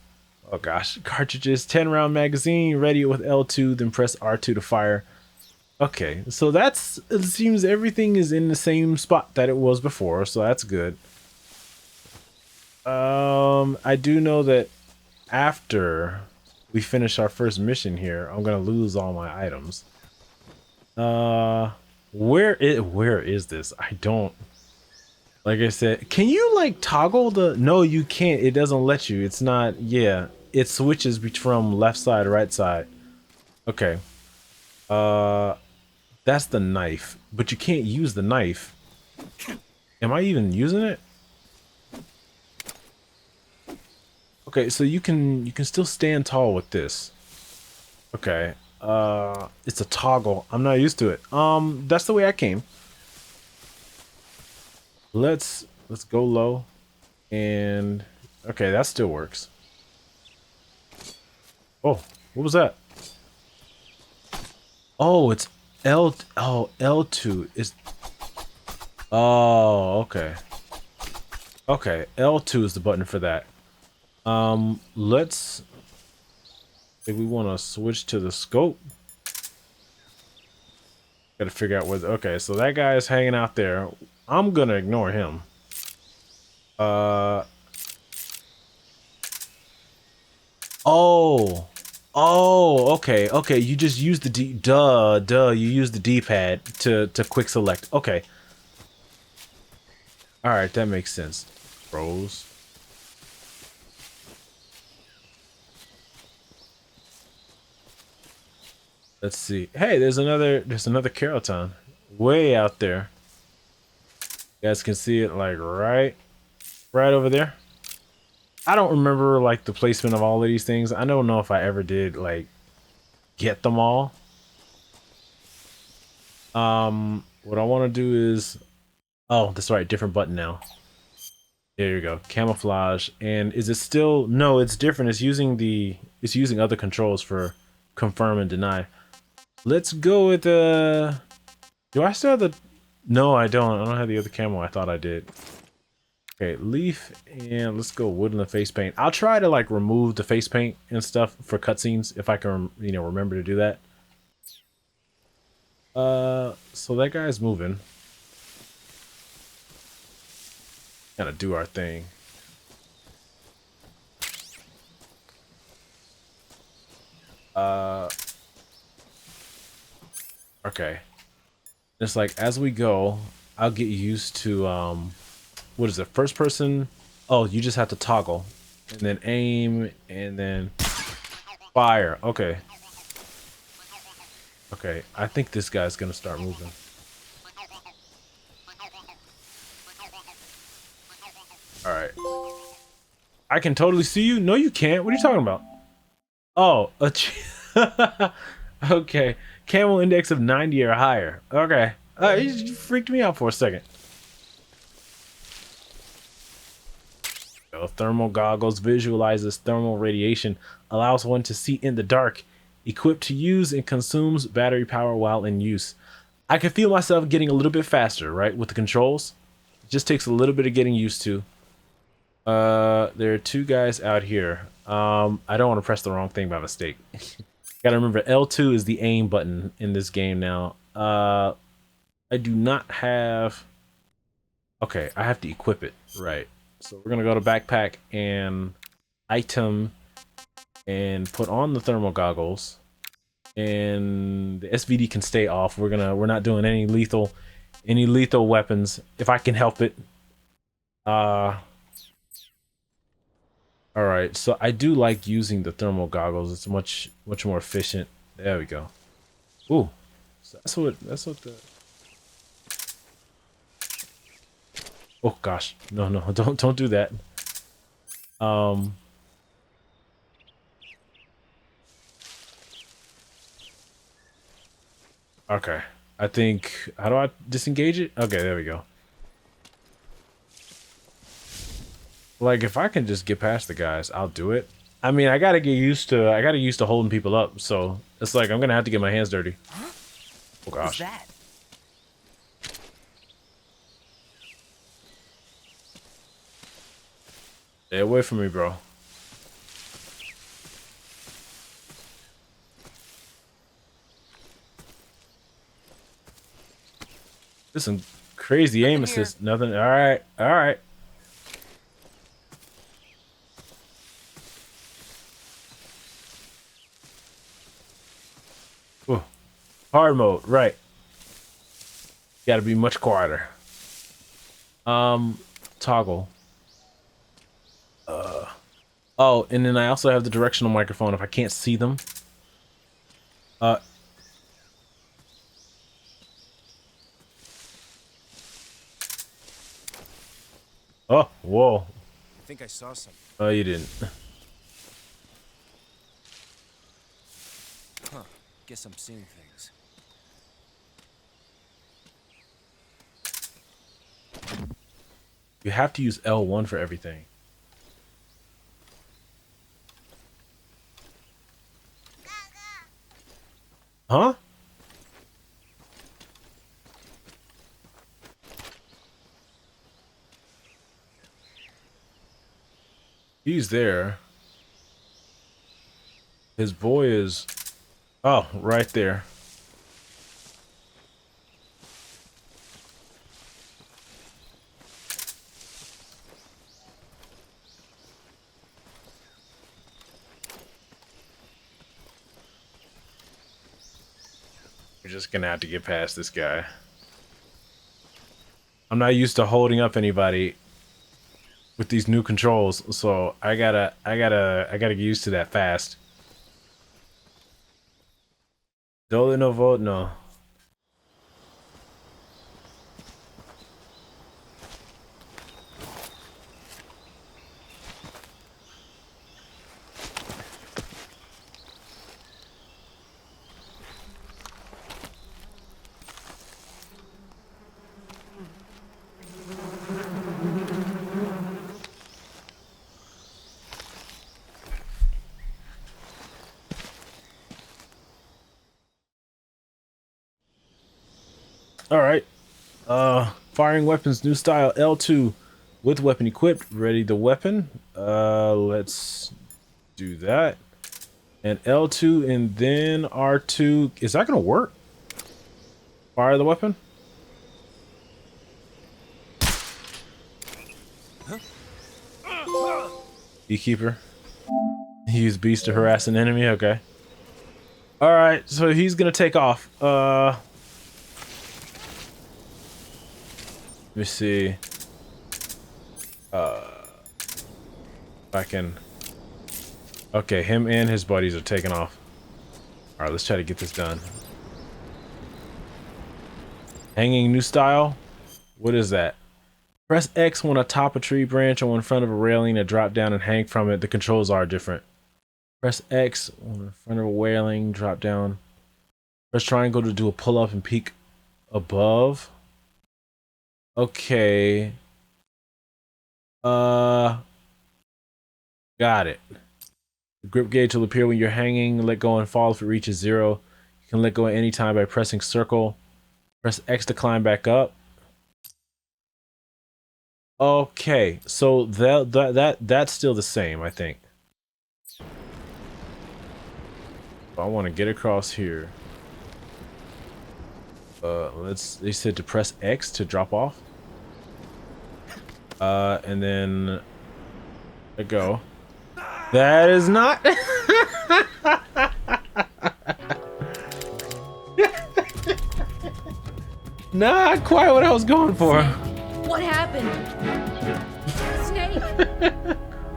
Speaker 1: oh gosh, cartridges, 10-round magazine. Ready with L2, then press R2 to fire. Okay, so it seems everything is in the same spot that it was before, so that's good. I do know that after we finish our first mission here, I'm gonna lose all my items. Where is this? I don't. Like I said, can you like toggle the? No, you can't. It doesn't let you. It's not. Yeah, it switches from left side to right side. Okay. That's the knife, but you can't use the knife. Am I even using it? Okay, so you can still stand tall with this. Okay. It's a toggle. I'm not used to it. That's the way I came. Let's go low, and okay, that still works. Oh, what was that? Oh, it's L2 is. Oh, okay. Okay, L2 is the button for that. Let's. If we want to switch to the scope, gotta figure out where. Okay, so that guy is hanging out there. I'm gonna ignore him. Oh, okay. You just use the you use the D-pad to quick select. Okay. All right, that makes sense. Bros. Let's see. Hey, there's another Carrollton way out there. You guys can see it like right over there. I don't remember like the placement of all of these things. I don't know if I ever did like get them all. What I want to do is, oh, that's right, different button now. There you go, camouflage. And is it still? No, it's different. It's using other controls for confirm and deny. Let's go with do I still have the? No, I don't. I don't have the other camo. I thought I did. Okay, leaf, and let's go wood in the face paint. I'll try to like remove the face paint and stuff for cutscenes if I can, you know, remember to do that. So that guy's moving. Gotta do our thing. Okay. It's like as we go, I'll get used to what is it? First person. Oh, you just have to toggle and then aim and then fire. Okay. Okay, I think this guy's gonna start moving. All right. I can totally see you. No, you can't. What are you talking about? Oh, okay. Camel index of 90 or higher. Okay. You freaked me out for a second. Thermal goggles visualizes thermal radiation, allows one to see in the dark, equipped to use and consumes battery power while in use. I can feel myself getting a little bit faster, right, with the controls. It just takes a little bit of getting used to. There are two guys out here. I don't want to press the wrong thing by mistake. Gotta remember, L2 is the aim button in this game now. I do not have... Okay, I have to equip it, right. So we're gonna go to backpack and item and put on the thermal goggles, and the SVD can stay off. We're not doing any lethal weapons if I can help it. All right, so I do like using the thermal goggles. It's much more efficient. There we go. Ooh, so that's what the... Oh gosh, no, don't do that. Okay, I think, how do I disengage it? Okay, there we go. Like, if I can just get past the guys, I'll do it. I mean, I gotta get used to holding people up, so it's like I'm gonna have to get my hands dirty. Oh gosh.
Speaker 9: Who's that?
Speaker 1: Stay away from me, bro. There's some crazy aim assist. Nothing. All right. All right. Ooh. Hard mode. Right. Got to be much quieter. Toggle. Oh, and then I also have the directional microphone if I can't see them. Oh, whoa.
Speaker 9: I think I saw something.
Speaker 1: Oh, you didn't.
Speaker 9: Huh. Guess I'm seeing things.
Speaker 1: You have to use L1 for everything. Huh? He's there. His boy is... Oh, right there. We're just gonna have to get past this guy. I'm not used to holding up anybody with these new controls, so I gotta get used to that fast. Dolinovodno. All right. Firing weapons, new style, L2 with weapon equipped, ready the weapon. Let's do that. And L2 and then R2. Is that gonna work? Fire the weapon. Beekeeper. Use beast to harass an enemy. Okay. All right, so he's gonna take off. Let me see. If I can. Okay, him and his buddies are taking off. All right, let's try to get this done. Hanging new style. What is that? Press X when atop a tree branch or in front of a railing to drop down and hang from it. The controls are different. Press X when in front of a railing, drop down. Press triangle to do a pull up and peek above. Okay. Got it. The grip gauge will appear when you're hanging. Let go and fall if it reaches 0. You can let go at any time by pressing circle. Press X to climb back up. Okay, so that's still the same, I think. I want to get across here. They said to press X to drop off. And then let go. That is not. Not quite what I was going for.
Speaker 10: What happened? Snake!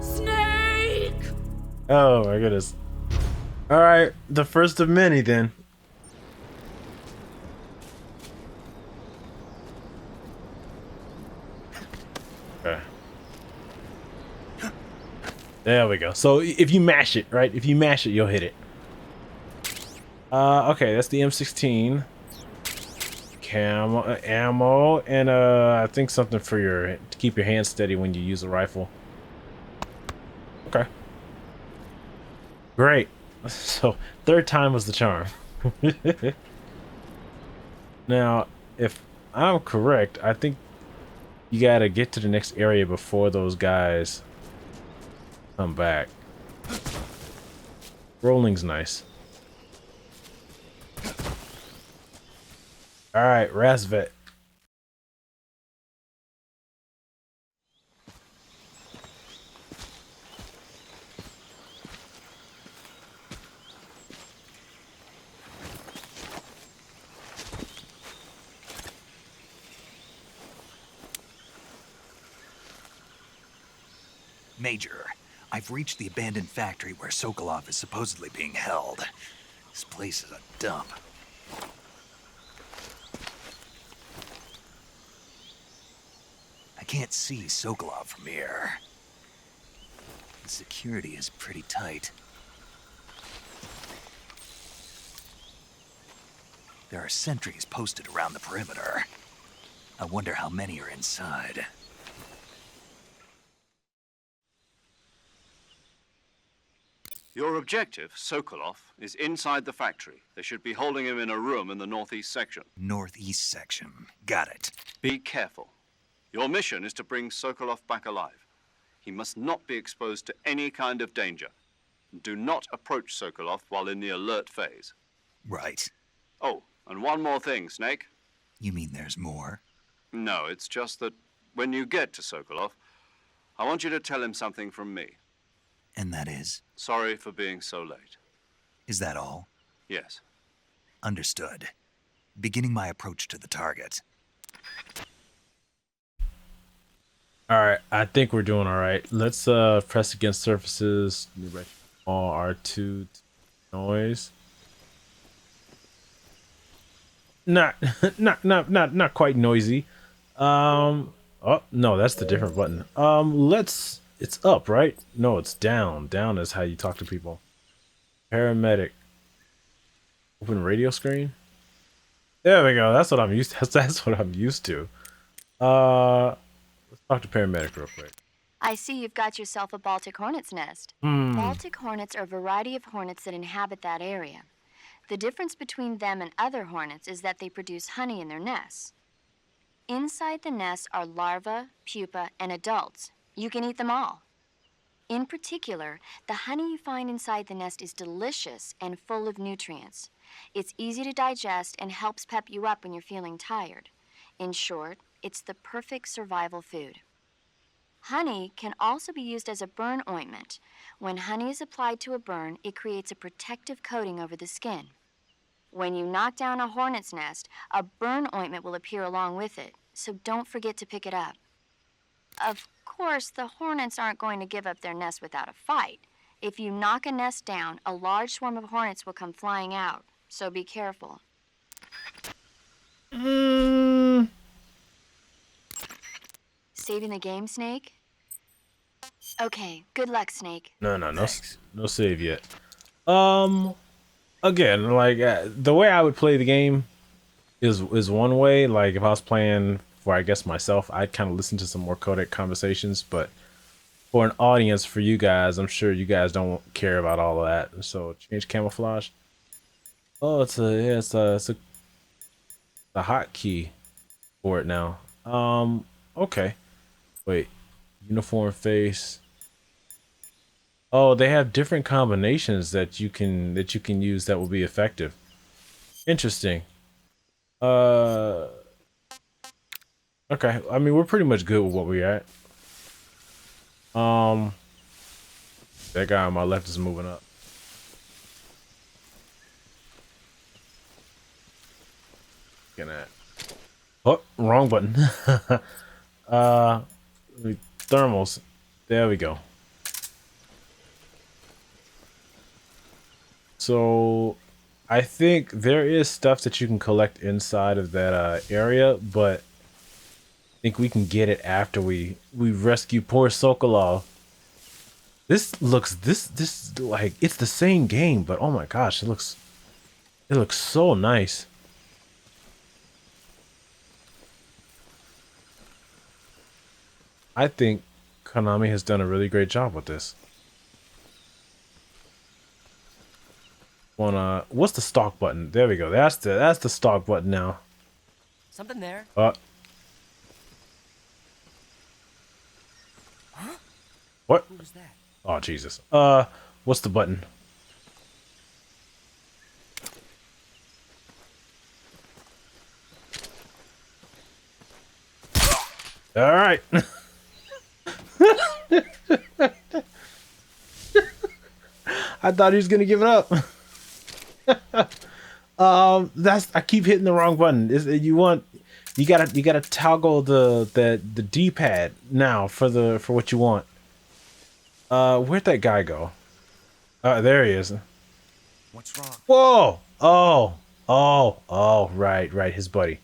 Speaker 10: Snake!
Speaker 1: Oh my goodness. Alright, the first of many then. Okay. There we go. So if you mash it, right? If you mash it, you'll hit it. Okay, that's the M16. Ammo, and I think something for to keep your hands steady when you use a rifle. Okay. Great. So third time was the charm. Now, if I'm correct, I think you gotta get to the next area before those guys come back. Rolling's nice. All right, Rassvet.
Speaker 2: Major, I've reached the abandoned factory where Sokolov is supposedly being held. This place is a dump. I can't see Sokolov from here. The security is pretty tight. There are sentries posted around the perimeter. I wonder how many are inside.
Speaker 3: Your objective, Sokolov, is inside the factory. They should be holding him in a room in the northeast section.
Speaker 2: Northeast section. Got it.
Speaker 3: Be careful. Your mission is to bring Sokolov back alive. He must not be exposed to any kind of danger. Do not approach Sokolov while in the alert phase.
Speaker 2: Right.
Speaker 3: Oh, and one more thing, Snake.
Speaker 2: You mean there's more?
Speaker 3: No, it's just that when you get to Sokolov, I want you to tell him something from me.
Speaker 2: And that is?
Speaker 3: Sorry for being so late.
Speaker 2: Is that all?
Speaker 3: Yes.
Speaker 2: Understood. Beginning my approach to the target.
Speaker 1: Alright, I think we're doing alright. Let's press against surfaces. All R2 noise. Not quite noisy. Oh no, that's the different button. It's up, right? No, it's down. Down is how you talk to people. Paramedic. Open radio screen. There we go. That's what I'm used to. That's what I'm used to. Let's talk to paramedic real quick.
Speaker 7: I see you've got yourself a Baltic hornet's nest. Baltic hornets are a variety of hornets that inhabit that area. The difference between them and other hornets is that they produce honey in their nests. Inside the nests are larvae, pupa, and adults. You can eat them all. In particular, the honey you find inside the nest is delicious and full of nutrients. It's easy to digest and helps pep you up when you're feeling tired. In short, it's the perfect survival food. Honey can also be used as a burn ointment. When honey is applied to a burn, it creates a protective coating over the skin. When you knock down a hornet's nest, a burn ointment will appear along with it, so don't forget to pick it up. Of course, the hornets aren't going to give up their nest without a fight. If you knock a nest down, a large swarm of hornets will come flying out, so be careful. Saving the game, Snake? Okay, good luck, Snake.
Speaker 1: No save yet. Again, like the way I would play the game is one way. Like if I was playing for, I guess, myself, I'd kind of listen to some more codec conversations. But for an audience, for you guys, I'm sure you guys don't care about all of that. So change camouflage. Oh, it's a hotkey for it now. Okay. Wait, uniform face. Oh, they have different combinations that you can use that will be effective. Interesting. Okay. I mean, we're pretty much good with what we're at. That guy on my left is moving up. Looking at. Oh, wrong button. Thermals. There we go. So I think there is stuff that you can collect inside of that area, but I think we can get it after we rescue poor Sokolov. This looks this like it's the same game, but oh my gosh, it looks so nice. I think Konami has done a really great job with this. What's the stalk button? There we go. That's the stalk button now.
Speaker 11: Something there.
Speaker 1: What?
Speaker 11: Who was that?
Speaker 1: Oh Jesus. What's the button? All right. I thought he was gonna give it up. I keep hitting the wrong button. You gotta toggle the D-pad now for what you want. Where'd that guy go? There he is.
Speaker 11: What's wrong?
Speaker 1: Whoa! Oh, right, his buddy.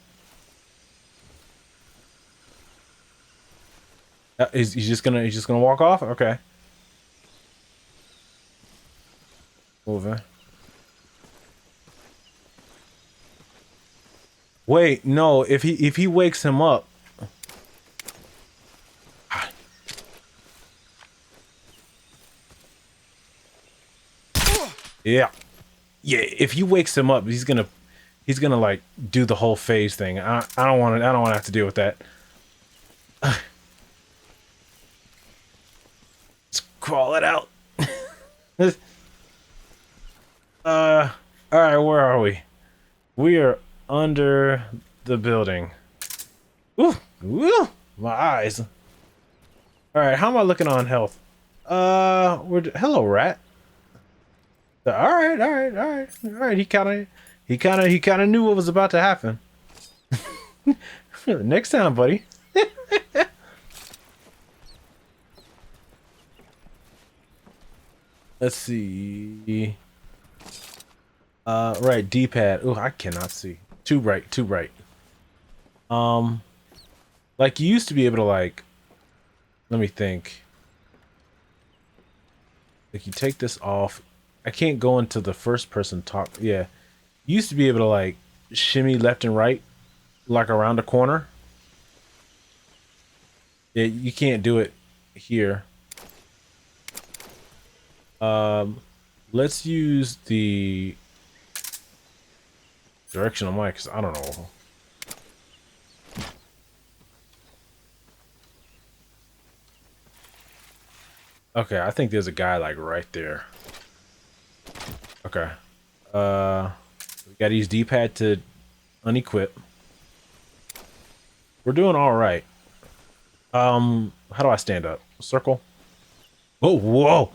Speaker 1: He's just gonna walk off? Okay. Moving. Wait, no, if he wakes him up. Yeah. Yeah, if he wakes him up, he's gonna like do the whole phase thing. I don't want to have to deal with that. Let's crawl it out. All right, where are we? We are under the building. Ooh, my eyes. All right, how am I looking on health? Hello, rat. All right. He kind of knew what was about to happen. Next time, buddy. Let's see. Right, D-pad. Oh, I cannot see. Too bright. Like you used to be able to like. Let me think. Like you take this off. I can't go into the first person talk. Yeah, you used to be able to like shimmy left and right, like around a corner. Yeah, you can't do it here. Let's use the directional mic, 'cause I don't know. Okay, I think there's a guy like right there. Okay. We got to use D-pad to unequip. We're doing all right. How do I stand up? Circle. Oh, whoa.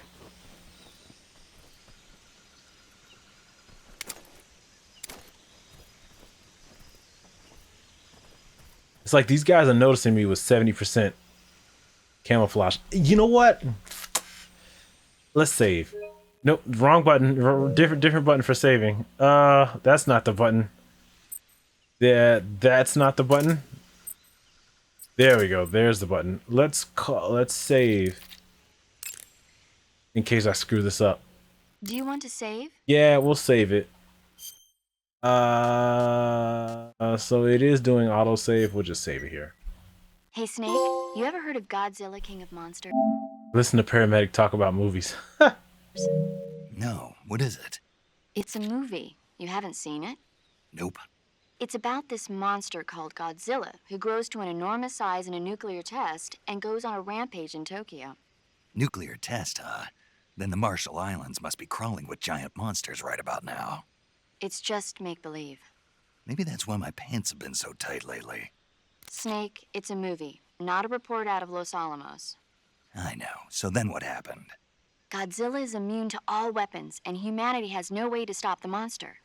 Speaker 1: It's like these guys are noticing me with 70% camouflage. You know what? Let's save. Nope, wrong button. Different button for saving. That's not the button. Yeah, that's not the button. There we go. There's the button. Let's save. In case I screw this up.
Speaker 7: Do you want to save?
Speaker 1: Yeah, we'll save it. So it is doing autosave. We'll just save it here.
Speaker 7: Hey, Snake, you ever heard of Godzilla, King of Monsters?
Speaker 1: Listen to Paramedic talk about movies.
Speaker 2: No, what is it?
Speaker 7: It's a movie. You haven't seen it?
Speaker 2: Nope.
Speaker 7: It's about this monster called Godzilla, who grows to an enormous size in a nuclear test and goes on a rampage in Tokyo.
Speaker 2: Nuclear test, huh? Then the Marshall Islands must be crawling with giant monsters right about now.
Speaker 7: It's just make-believe.
Speaker 2: Maybe that's why my pants have been so tight lately.
Speaker 7: Snake, it's a movie, not a report out of Los Alamos.
Speaker 2: I know. So then what happened?
Speaker 7: Godzilla is immune to all weapons, and humanity has no way to stop the monster.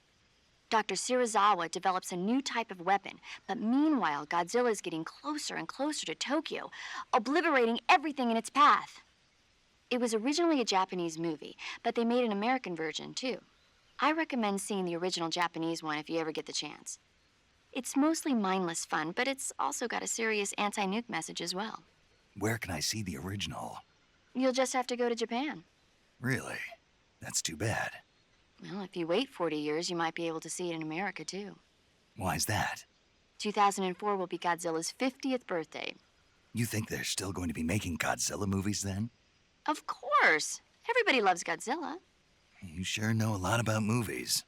Speaker 7: Dr. Shirazawa develops a new type of weapon, but meanwhile, Godzilla is getting closer and closer to Tokyo, obliterating everything in its path. It was originally a Japanese movie, but they made an American version, too. I recommend seeing the original Japanese one if you ever get the chance. It's mostly mindless fun, but it's also got a serious anti-nuke message as well.
Speaker 2: Where can I see the original?
Speaker 7: You'll just have to go to Japan.
Speaker 2: Really? That's too bad.
Speaker 7: Well, if you wait 40 years, you might be able to see it in America, too.
Speaker 2: Why's that?
Speaker 7: 2004 will be Godzilla's 50th birthday.
Speaker 2: You think they're still going to be making Godzilla movies then?
Speaker 7: Of course. Everybody loves Godzilla.
Speaker 2: You sure know a lot about movies.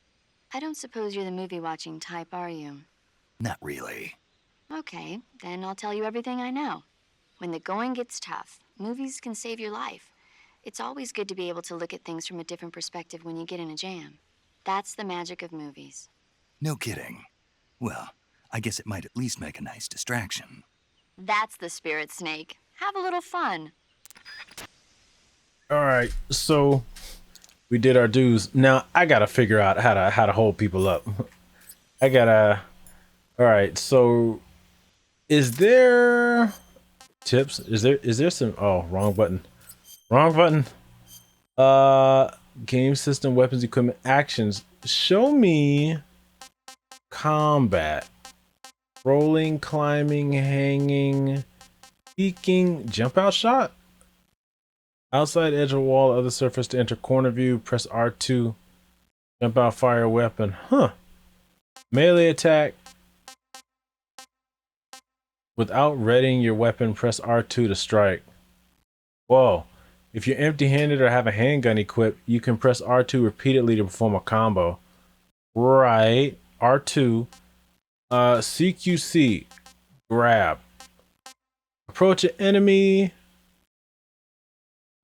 Speaker 7: I don't suppose you're the movie-watching type, are you?
Speaker 2: Not really.
Speaker 7: Okay, then I'll tell you everything I know. When the going gets tough, movies can save your life. It's always good to be able to look at things from a different perspective when you get in a jam. That's the magic of movies.
Speaker 2: No kidding. Well, I guess it might at least make a nice distraction.
Speaker 7: That's the spirit, Snake. Have a little fun.
Speaker 1: All right, so we did our dues. Now I gotta figure out how to hold people up. I gotta. All right, so is there tips? Is there some? Oh, wrong button. Wrong button. Game system, weapons, equipment, actions. Show me combat. Rolling, climbing, hanging, peeking, jump out shot. Outside edge of wall, other surface to enter corner view. Press R2. Jump out, fire weapon. Huh. Melee attack. Without readying your weapon, press R2 to strike. Whoa. If you're empty-handed or have a handgun equipped, you can press R2 repeatedly to perform a combo. Right. R2. CQC. Grab. Approach an enemy.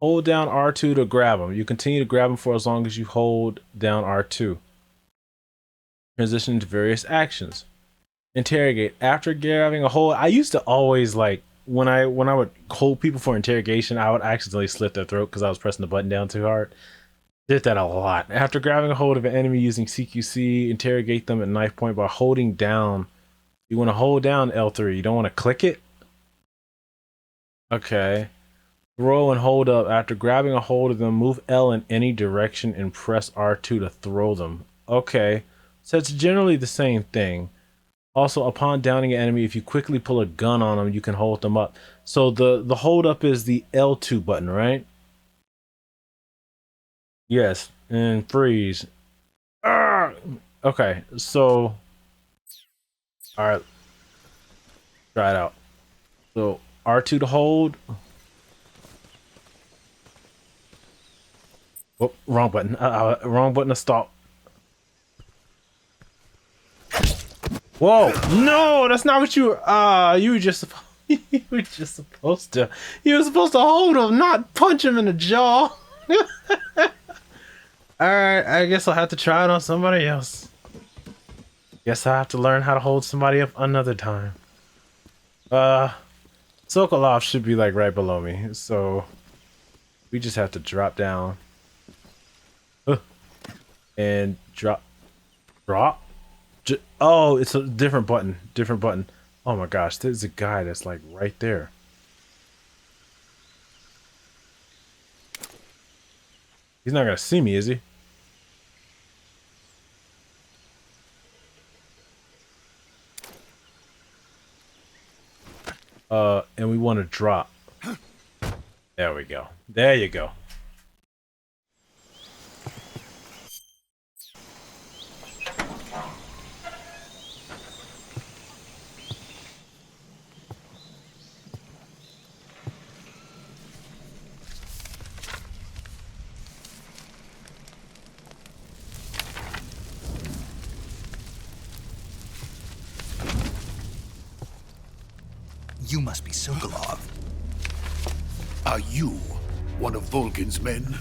Speaker 1: Hold down R2 to grab them. You continue to grab them for as long as you hold down R2. Transition to various actions. Interrogate. After grabbing a hold, I used to always like when I would hold people for interrogation, I would accidentally slit their throat because I was pressing the button down too hard. Did that a lot. After grabbing a hold of an enemy using CQC, interrogate them at knife point by holding down. You want to hold down L3. You don't want to click it. Okay. Throw and hold up. After grabbing a hold of them, move L in any direction and press R2 to throw them. Okay. So it's generally the same thing. Also, upon downing an enemy, if you quickly pull a gun on them, you can hold them up. So the hold up is the L2 button, right? Yes, and freeze. Okay, so all right, try it out. So R2 to hold. Oh, wrong button. Wrong button to stop. Whoa! No, that's not what you were. You were just supposed to. You were supposed to hold him, not punch him in the jaw. All right, I guess I'll have to try it on somebody else. Guess I have to learn how to hold somebody up another time. Sokolov should be like right below me, so we just have to drop down. And drop. Oh, it's a different button. Different button. Oh my gosh, there's a guy that's like right there. He's not gonna see me, is he? And we want to drop. There we go. There you go.
Speaker 2: You must be Sokolov.
Speaker 12: Are you one of Volgin's men?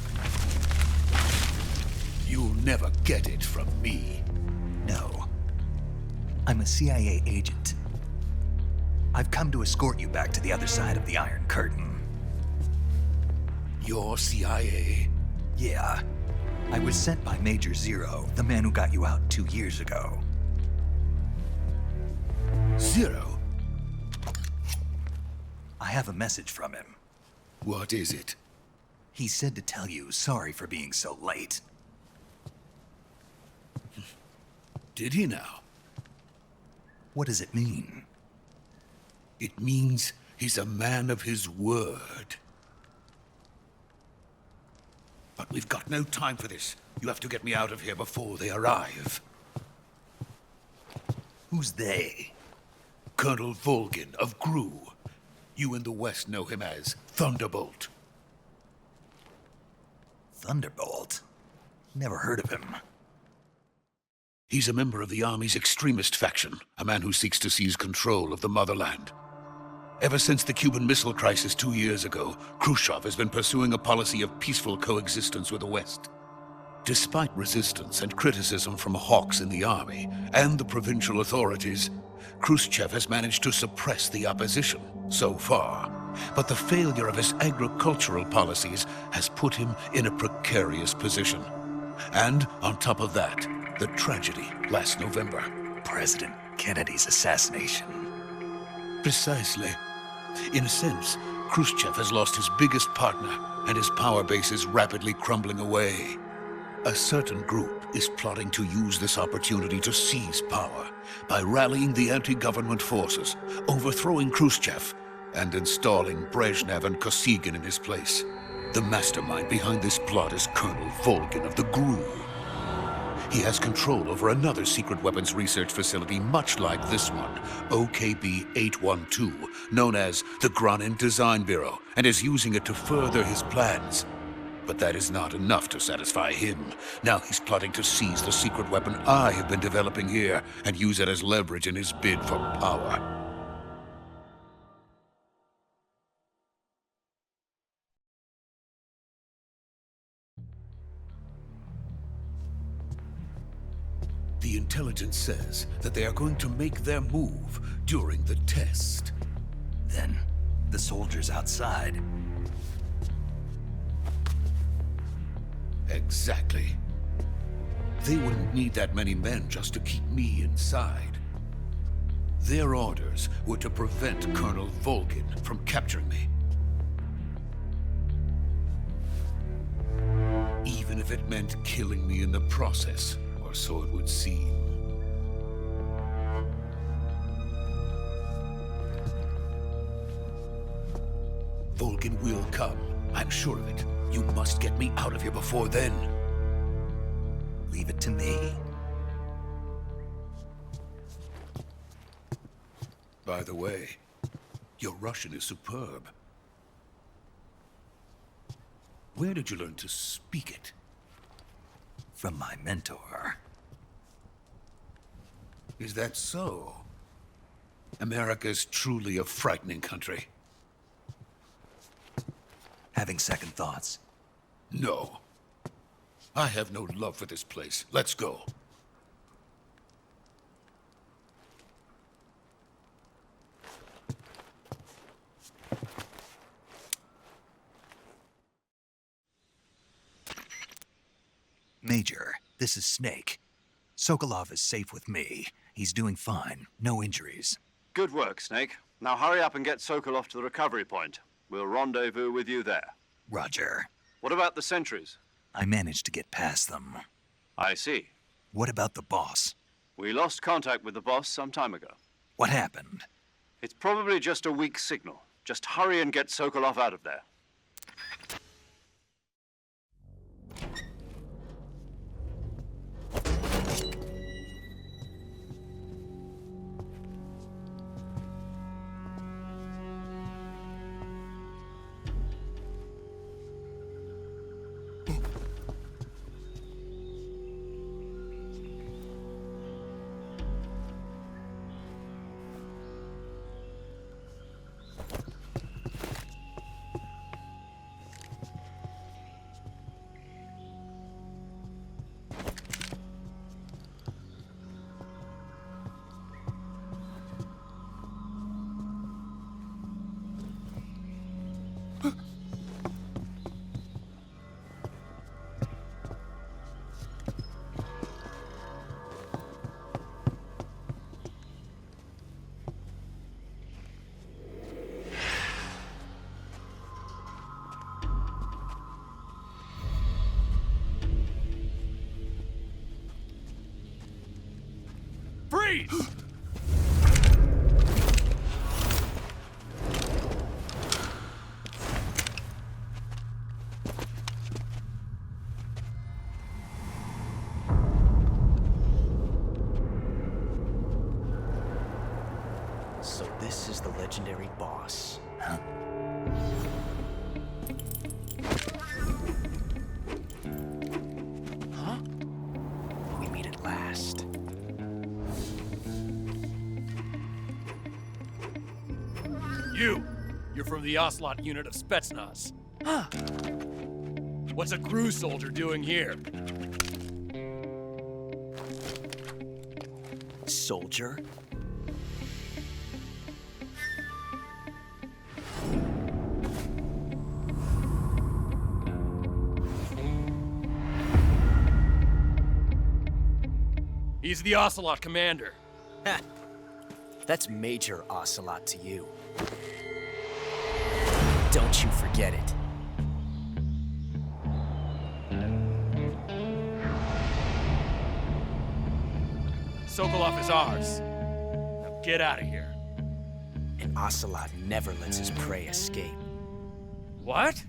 Speaker 12: You'll never get it from me.
Speaker 2: No. I'm a CIA agent. I've come to escort you back to the other side of the Iron Curtain.
Speaker 12: You're CIA?
Speaker 2: Yeah. I was sent by Major Zero, the man who got you out 2 years ago.
Speaker 12: Zero?
Speaker 2: I have a message from him.
Speaker 12: What is it?
Speaker 2: He said to tell you sorry for being so late.
Speaker 12: Did he now?
Speaker 2: What does it mean?
Speaker 12: It means he's a man of his word. But we've got no time for this. You have to get me out of here before they arrive.
Speaker 2: Who's they?
Speaker 12: Colonel Volgin of GRU. You in the West know him as Thunderbolt.
Speaker 2: Thunderbolt? Never heard of him.
Speaker 12: He's a member of the Army's extremist faction, a man who seeks to seize control of the motherland. Ever since the Cuban Missile Crisis 2 years ago, Khrushchev has been pursuing a policy of peaceful coexistence with the West. Despite resistance and criticism from hawks in the Army and the provincial authorities, Khrushchev has managed to suppress the opposition so far. But the failure of his agricultural policies has put him in a precarious position. And on top of that, the tragedy last November.
Speaker 2: President Kennedy's assassination.
Speaker 12: Precisely. In a sense, Khrushchev has lost his biggest partner, and his power base is rapidly crumbling away. A certain group is plotting to use this opportunity to seize power by rallying the anti-government forces, overthrowing Khrushchev, and installing Brezhnev and Kosygin in his place. The mastermind behind this plot is Colonel Volgin of the GRU. He has control over another secret weapons research facility much like this one, OKB-812, known as the Granin Design Bureau, and is using it to further his plans. But that is not enough to satisfy him. Now he's plotting to seize the secret weapon I have been developing here and use it as leverage in his bid for power. The intelligence says that they are going to make their move during the test.
Speaker 2: Then, the soldiers outside.
Speaker 12: Exactly. They wouldn't need that many men just to keep me inside. Their orders were to prevent Colonel Volgin from capturing me. Even if it meant killing me in the process, or so it would seem. Volgin will come, I'm sure of it. You must get me out of here before then.
Speaker 2: Leave it to me.
Speaker 12: By the way, your Russian is superb. Where did you learn to speak it?
Speaker 2: From my mentor.
Speaker 12: Is that so? America's truly a frightening country.
Speaker 2: Having second thoughts?
Speaker 12: No. I have no love for this place. Let's go.
Speaker 2: Major, this is Snake. Sokolov is safe with me. He's doing fine. No injuries.
Speaker 3: Good work, Snake. Now hurry up and get Sokolov to the recovery point. We'll rendezvous with you there.
Speaker 2: Roger.
Speaker 3: What about the sentries?
Speaker 2: I managed to get past them.
Speaker 3: I see.
Speaker 2: What about the boss?
Speaker 3: We lost contact with the boss some time ago.
Speaker 2: What happened?
Speaker 3: It's probably just a weak signal. Just hurry and get Sokolov out of there.
Speaker 13: Freeze!
Speaker 9: So this is the legendary boss.
Speaker 2: Huh?
Speaker 9: Huh? We meet at last.
Speaker 13: You're from the Ocelot unit of Spetsnaz. What's a crew soldier doing here?
Speaker 9: Soldier?
Speaker 13: He's the Ocelot commander.
Speaker 9: Ha! That's Major Ocelot to you. Don't you forget it.
Speaker 13: Sokolov is ours. Now get out of here.
Speaker 9: And Ocelot never lets his prey escape.
Speaker 13: What?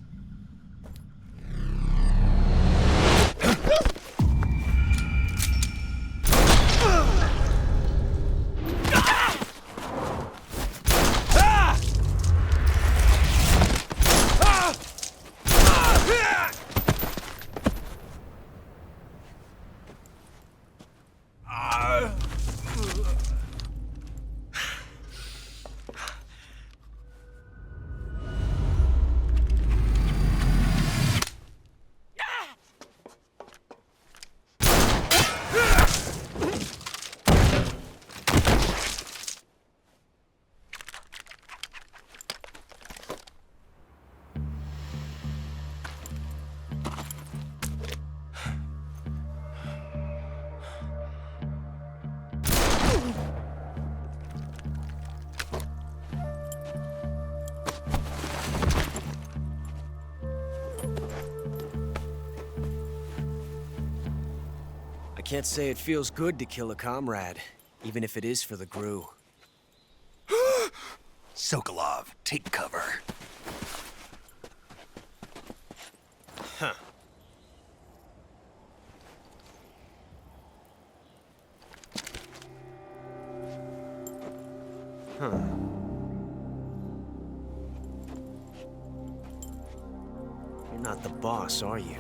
Speaker 9: I can't say it feels good to kill a comrade, even if it is for the GRU.
Speaker 2: Sokolov, take cover.
Speaker 9: Huh. Huh. You're not the boss, are you?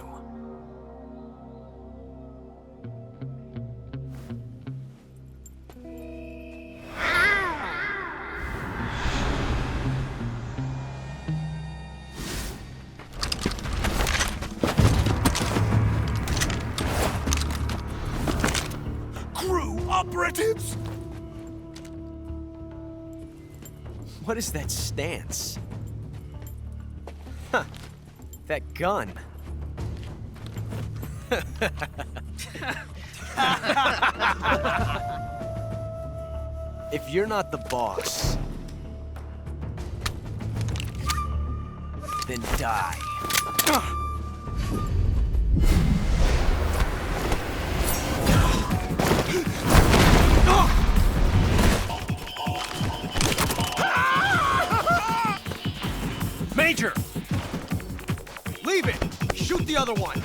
Speaker 2: Operatives!
Speaker 9: What is that stance? Huh. That gun. If you're not the boss, then die.
Speaker 14: Major! Leave it! Shoot the other one!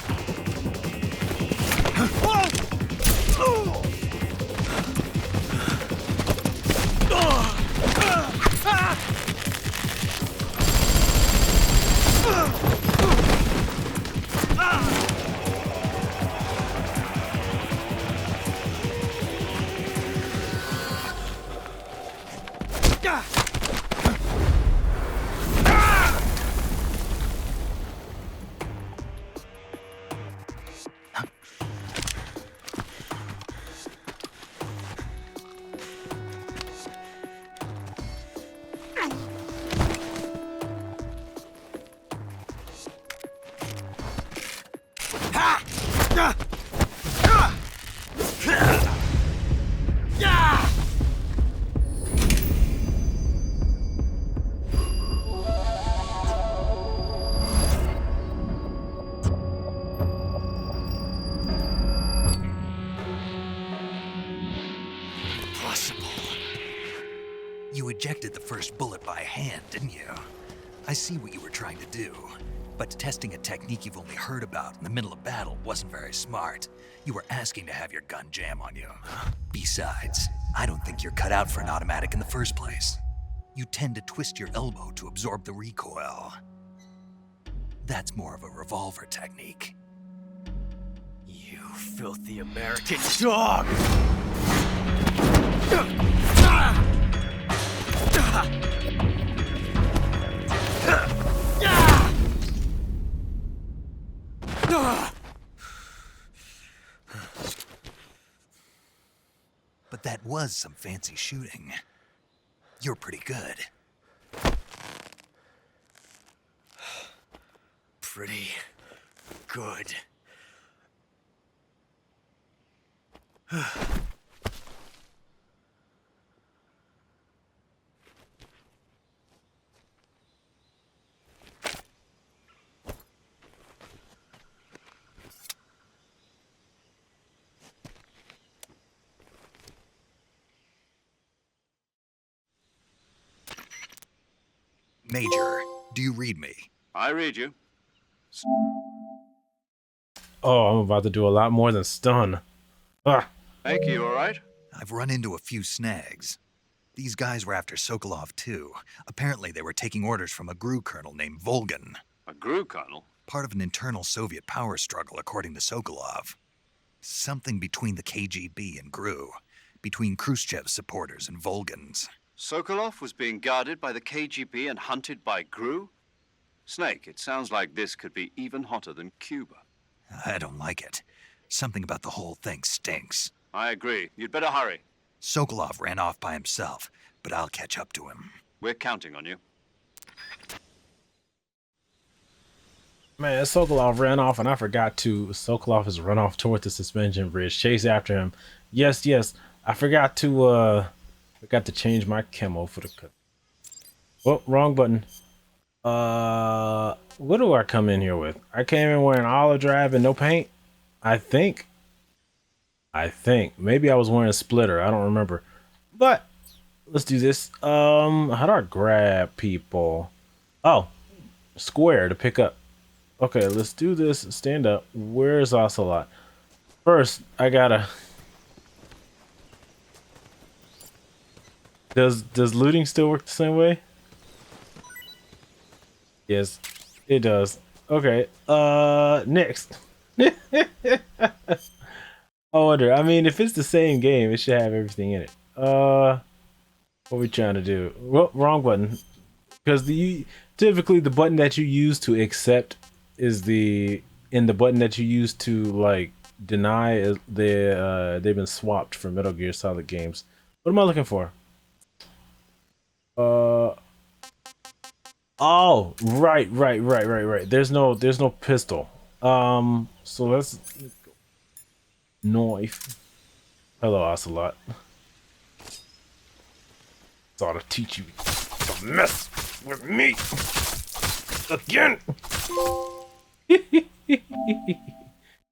Speaker 2: You ejected the first bullet by hand, didn't you? I see what you were trying to do, but testing a technique you've only heard about in the middle of battle wasn't very smart. You were asking to have your gun jam on you. Besides, I don't think you're cut out for an automatic in the first place. You tend to twist your elbow to absorb the recoil. That's more of a revolver technique.
Speaker 9: You filthy American dog!
Speaker 2: But that was some fancy shooting. You're pretty good.
Speaker 9: Pretty good.
Speaker 2: Major, do you read me?
Speaker 3: I read you.
Speaker 1: Oh, I'm about to do a lot more than stun. Ah.
Speaker 3: Thank you, all right?
Speaker 2: I've run into a few snags. These guys were after Sokolov too. Apparently they were taking orders from a GRU colonel named Volgan.
Speaker 3: A GRU colonel?
Speaker 2: Part of an internal Soviet power struggle, according to Sokolov. Something between the KGB and GRU. Between Khrushchev's supporters and Volgan's.
Speaker 3: Sokolov was being guarded by the KGB and hunted by GRU? Snake, it sounds like this could be even hotter than Cuba.
Speaker 2: I don't like it. Something about the whole thing stinks.
Speaker 3: I agree. You'd better hurry.
Speaker 2: Sokolov ran off by himself, but I'll catch up to him.
Speaker 3: We're counting on you.
Speaker 1: Man, Sokolov ran off, and I forgot to. Sokolov has run off toward the suspension bridge. Chase after him. Yes, I forgot to change my camo for the cut. Oh, wrong button. What do I come in here with? I came in wearing olive drab and no paint. I think maybe I was wearing a splitter. I don't remember. But let's do this. How do I grab people? Oh, square to pick up. Okay, let's do this. Stand up. Where's Ocelot? First, I gotta. Does looting still work the same way? Yes, it does. Okay. Next. I wonder. I mean, if it's the same game, it should have everything in it. What are we trying to do? Well, wrong button. Because typically the button that you use to accept is the button that you use to like deny is they've been swapped for Metal Gear Solid games. What am I looking for? Oh, right. There's no pistol. So let's go. Knife. Hello, Ocelot. Thought to teach you to mess with me again.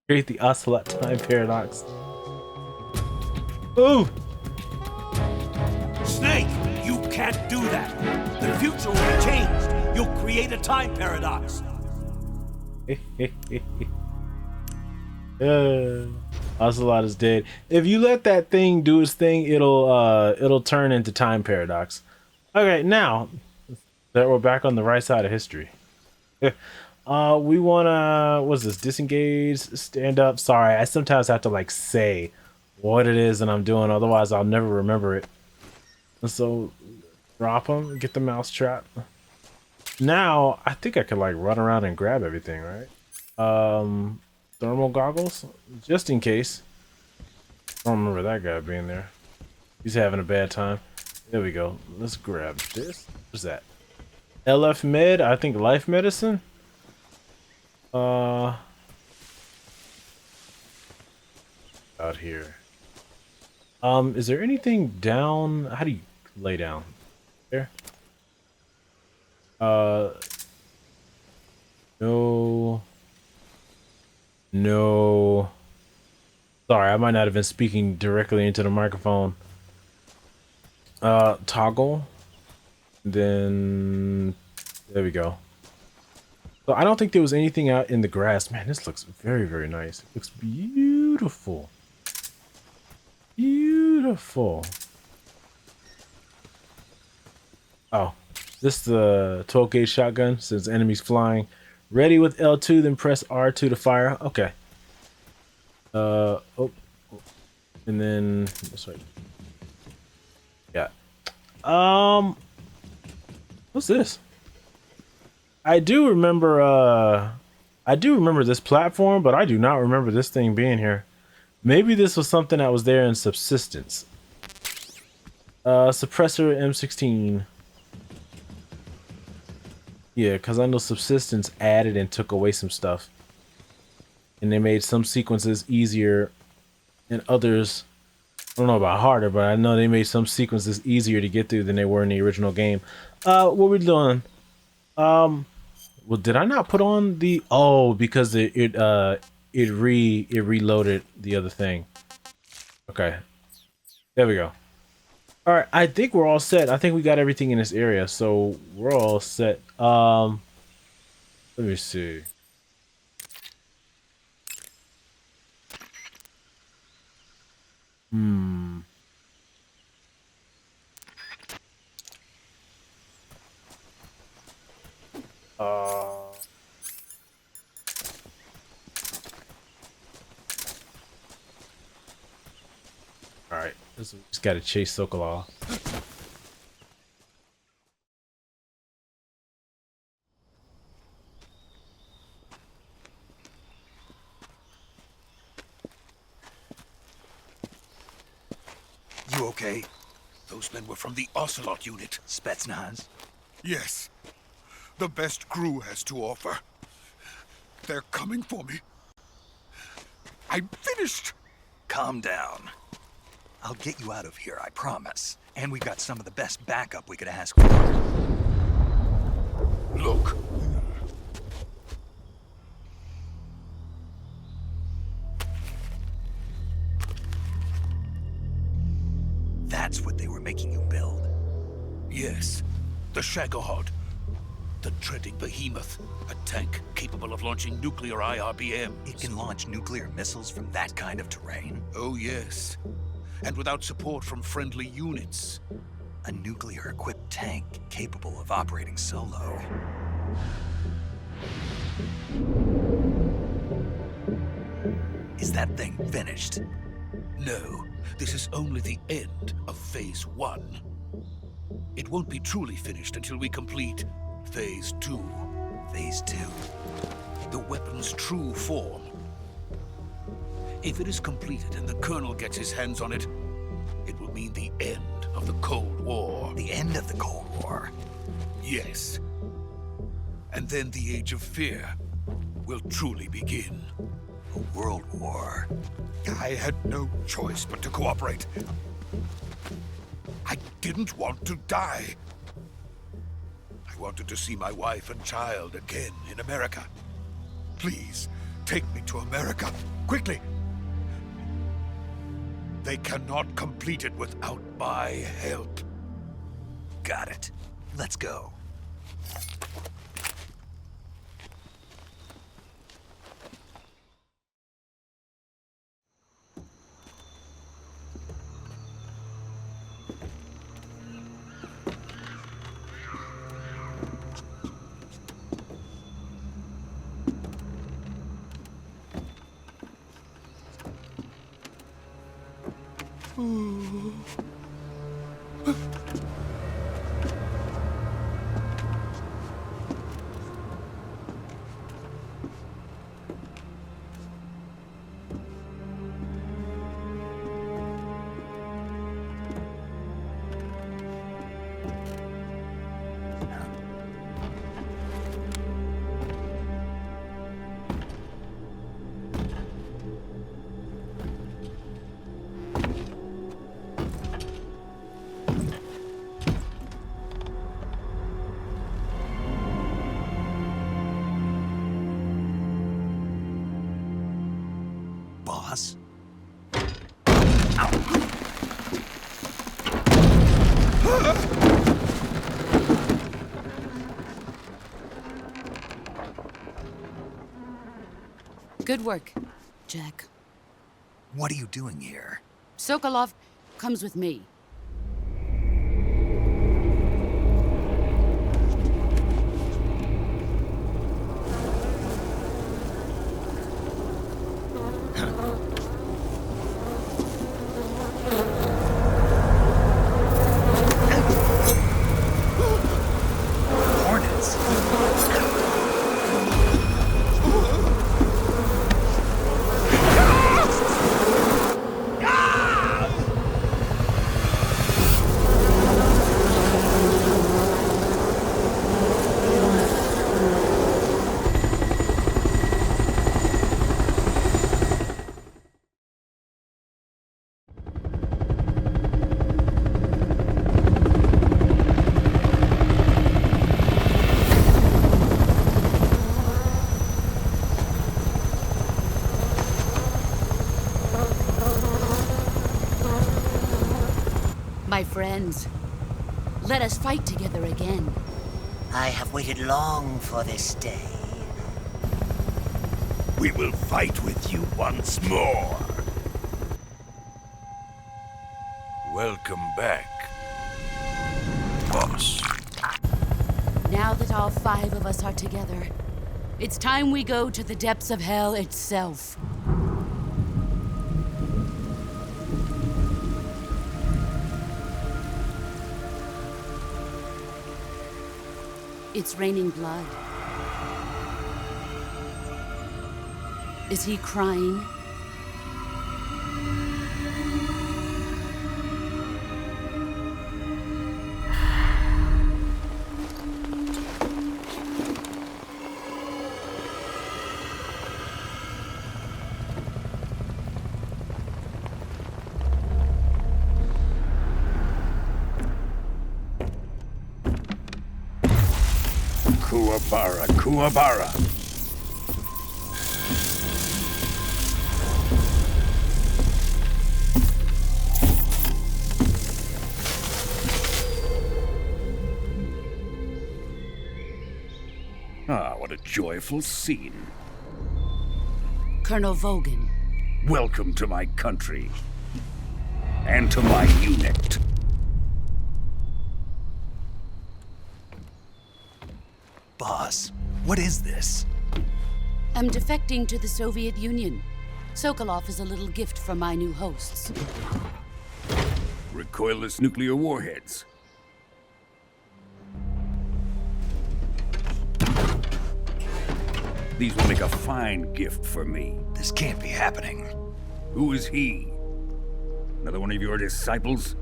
Speaker 1: Create the Ocelot time paradox. Ooh!
Speaker 15: Snake, you can't do that. The future will be changed. You'll create a time paradox.
Speaker 1: Ocelot is dead. If you let that thing do its thing, it'll turn into time paradox. Okay, now that we're back on the right side of history. We wanna, what's this? Disengage, stand up. Sorry, I sometimes have to like say what it is that I'm doing, otherwise I'll never remember it. And so drop them, get the mouse trap. Now I think I could like run around and grab everything, right? Thermal goggles, just in case. I don't remember that guy being there. He's having a bad time. There we go. Let's grab this. What's that? LF med, I think life medicine. Out here. Is there anything down? How do you lay down? There. No. No. Sorry, I might not have been speaking directly into the microphone. Toggle. Then there we go. So I don't think there was anything out in the grass. Man, this looks very, very nice. It looks beautiful. Beautiful. Oh, this the 12 gauge shotgun. Since enemies flying. Ready with L2, then press R2 to fire. Okay. Oh. And then that's right. Yeah. What's this? I do remember this platform, but I do not remember this thing being here. Maybe this was something that was there in Subsistence. Suppressor M16. Yeah, because I know Subsistence added and took away some stuff. And they made some sequences easier and others, I don't know about harder, but I know they made some sequences easier to get through than they were in the original game. What we're doing? Well, did I not put on the? Oh, because it reloaded the other thing. Okay, there we go. All right, I think we're all set. I think we got everything in this area, so we're all set. Let me see. Alright, just gotta chase Sokolov.
Speaker 12: You okay? Those men were from the Ocelot unit.
Speaker 2: Spetsnaz?
Speaker 12: Yes. The best crew has to offer. They're coming for me. I'm finished.
Speaker 2: Calm down. I'll get you out of here, I promise. And we've got some of the best backup we could ask for.
Speaker 12: Look.
Speaker 2: That's what they were making you build?
Speaker 12: Yes. The Shagohod. The dreaded behemoth. A tank capable of launching nuclear IRBMs.
Speaker 2: It can launch nuclear missiles from that kind of terrain?
Speaker 12: Oh, yes. And without support from friendly units.
Speaker 2: A nuclear-equipped tank capable of operating solo. Is that thing finished?
Speaker 12: No. This is only the end of Phase 1. It won't be truly finished until we complete Phase 2.
Speaker 2: Phase 2?
Speaker 12: The weapon's true form. If it is completed and the Colonel gets his hands on it, it will mean the end of the Cold War.
Speaker 2: The end of the Cold War?
Speaker 12: Yes. And then the Age of Fear. will truly begin.
Speaker 2: A world war.
Speaker 12: I had no choice but to cooperate. I didn't want to die. I wanted to see my wife and child again in America. Please, take me to America, quickly. They cannot complete it without my help.
Speaker 2: Got it. Let's go. Boss?
Speaker 8: Good work, Jack.
Speaker 2: What are you doing here?
Speaker 8: Sokolov comes with me. My friends, let us fight together again.
Speaker 16: I have waited long for this day.
Speaker 15: We will fight with you once more.
Speaker 12: Welcome back, boss.
Speaker 8: Now that all 5 of us are together, it's time we go to the depths of hell itself. It's raining blood. Is he crying?
Speaker 15: Kuwabara, Kuwabara. Ah, what a joyful scene.
Speaker 8: Colonel Vogan.
Speaker 15: Welcome to my country. And to my unit.
Speaker 2: Boss, what is this?
Speaker 8: I'm defecting to the Soviet Union. Sokolov is a little gift from my new hosts.
Speaker 15: Recoilless nuclear warheads. These will make a fine gift for me.
Speaker 2: This can't be happening.
Speaker 15: Who is he? Another one of your disciples?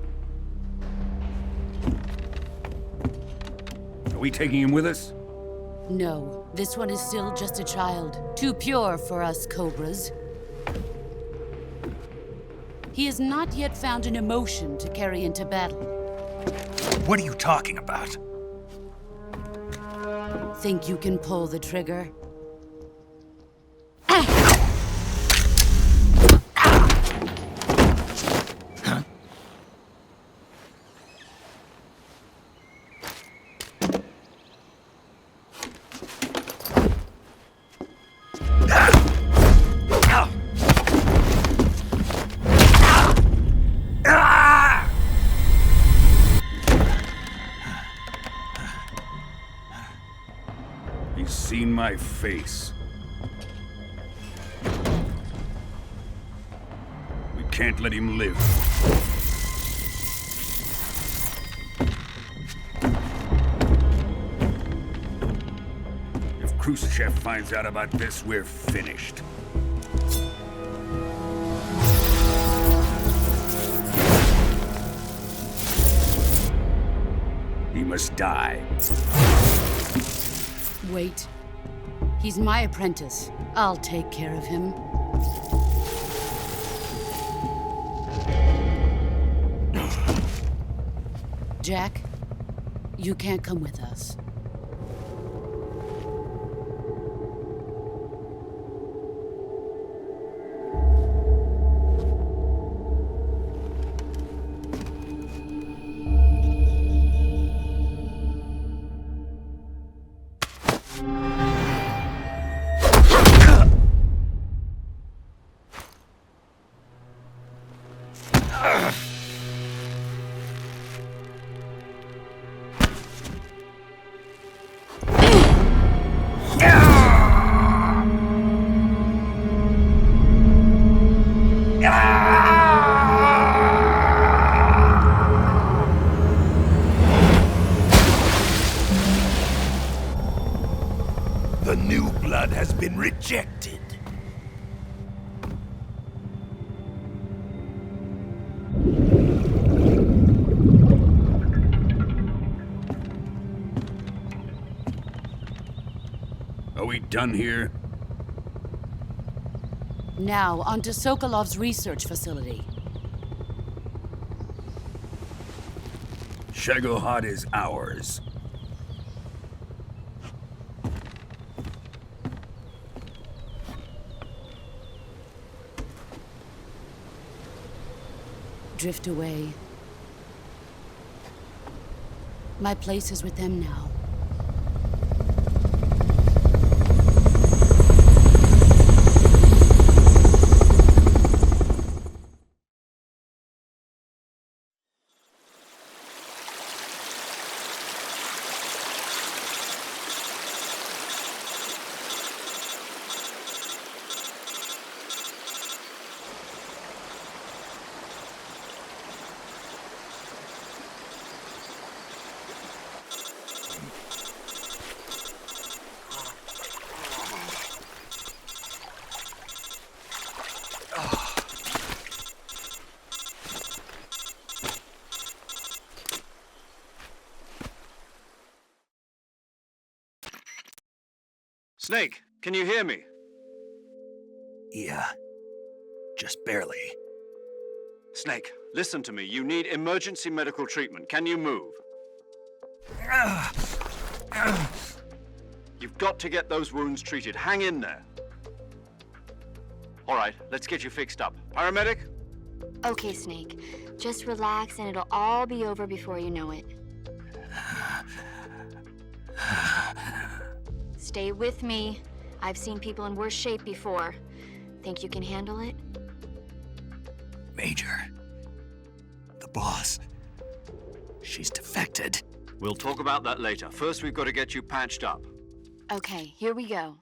Speaker 15: Are we taking him with us?
Speaker 8: No, this one is still just a child. Too pure for us cobras. He has not yet found an emotion to carry into battle.
Speaker 2: What are you talking about?
Speaker 8: Think you can pull the trigger?
Speaker 12: He's seen my face. We can't let him live. If Khrushchev finds out about this, we're finished. He must die.
Speaker 8: Wait. He's my apprentice. I'll take care of him. Jack, you can't come with us.
Speaker 15: The new blood has been rejected.
Speaker 12: Are we done here?
Speaker 8: Now, onto Sokolov's research facility.
Speaker 12: Shagohod is ours.
Speaker 8: Drift away. My place is with them now.
Speaker 3: Snake, can you hear me?
Speaker 2: Yeah. Just barely.
Speaker 3: Snake, listen to me. You need emergency medical treatment. Can you move? You've got to get those wounds treated. Hang in there. All right, let's get you fixed up. Paramedic?
Speaker 7: Okay, Snake. Just relax and it'll all be over before you know it. Stay with me. I've seen people in worse shape before. Think you can handle it?
Speaker 2: Major. The boss. She's defected.
Speaker 3: We'll talk about that later. First, we've got to get you patched up.
Speaker 7: Okay, here we go.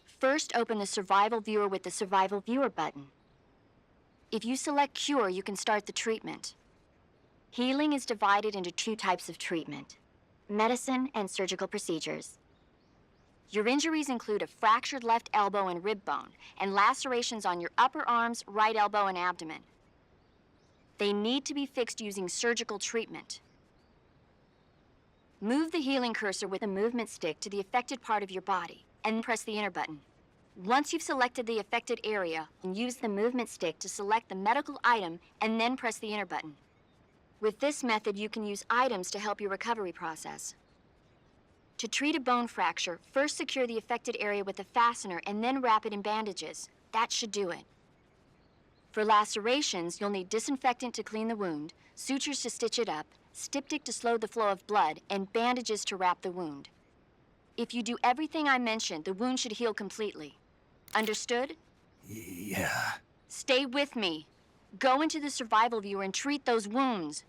Speaker 7: First, open the Survival Viewer with the Survival Viewer button. If you select Cure, you can start the treatment. Healing is divided into two types of treatment: medicine and surgical procedures. Your injuries include a fractured left elbow and rib bone, and lacerations on your upper arms, right elbow, and abdomen. They need to be fixed using surgical treatment. Move the healing cursor with a movement stick to the affected part of your body, and press the enter button. Once you've selected the affected area, use the movement stick to select the medical item, and then press the enter button. With this method, you can use items to help your recovery process. To treat a bone fracture, first secure the affected area with a fastener and then wrap it in bandages. That should do it. For lacerations, you'll need disinfectant to clean the wound, sutures to stitch it up, styptic to slow the flow of blood, and bandages to wrap the wound. If you do everything I mentioned, the wound should heal completely. Understood?
Speaker 2: Yeah.
Speaker 7: Stay with me. Go into the survival viewer and treat those wounds.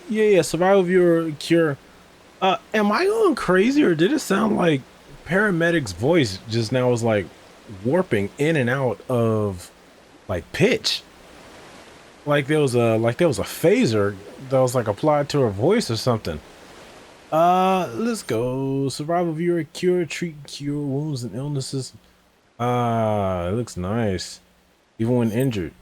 Speaker 1: Yeah, survival viewer cure. Am I going crazy, or did it sound like paramedic's voice just now was like warping in and out of like pitch? Like there was a phaser that was like applied to her voice or something. Let's go. Survival viewer cure, treat, cure wounds and illnesses. It looks nice. Even when injured.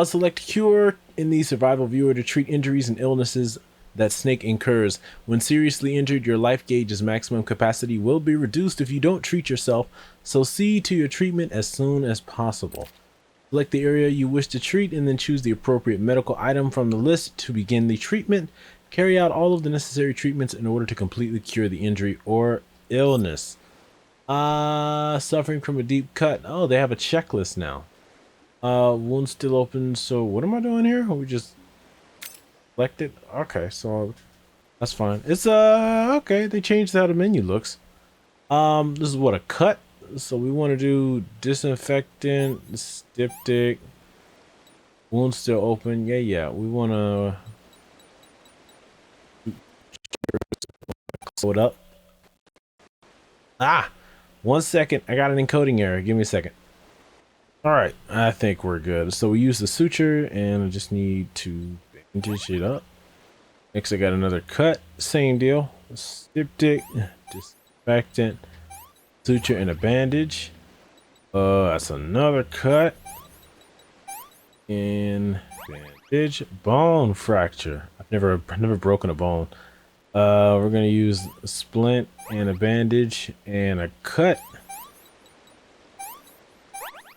Speaker 1: Select cure in the survival viewer to treat injuries and illnesses that Snake incurs. When seriously injured, your life gauge's maximum capacity will be reduced if you don't treat yourself, so see to your treatment as soon as possible. Select the area you wish to treat and then choose the appropriate medical item from the list to begin the treatment. Carry out all of the necessary treatments in order to completely cure the injury or illness. Suffering from a deep cut. Oh, they have a checklist now. Wound still open. So what am I doing here? We just select it. Okay, so that's fine. It's okay. They changed how the menu looks. This is what, a cut. So we want to do disinfectant, styptic, wound still open. Yeah. We want to close it up. 1 second. I got an encoding error. Give me a second. All right, I think we're good. So we use the suture, and I just need to bandage it up. Next, I got another cut. Same deal. Styptic, disinfectant, suture, and a bandage. That's another cut. And bandage. Bone fracture. I've never broken a bone. We're gonna use a splint and a bandage and a cut.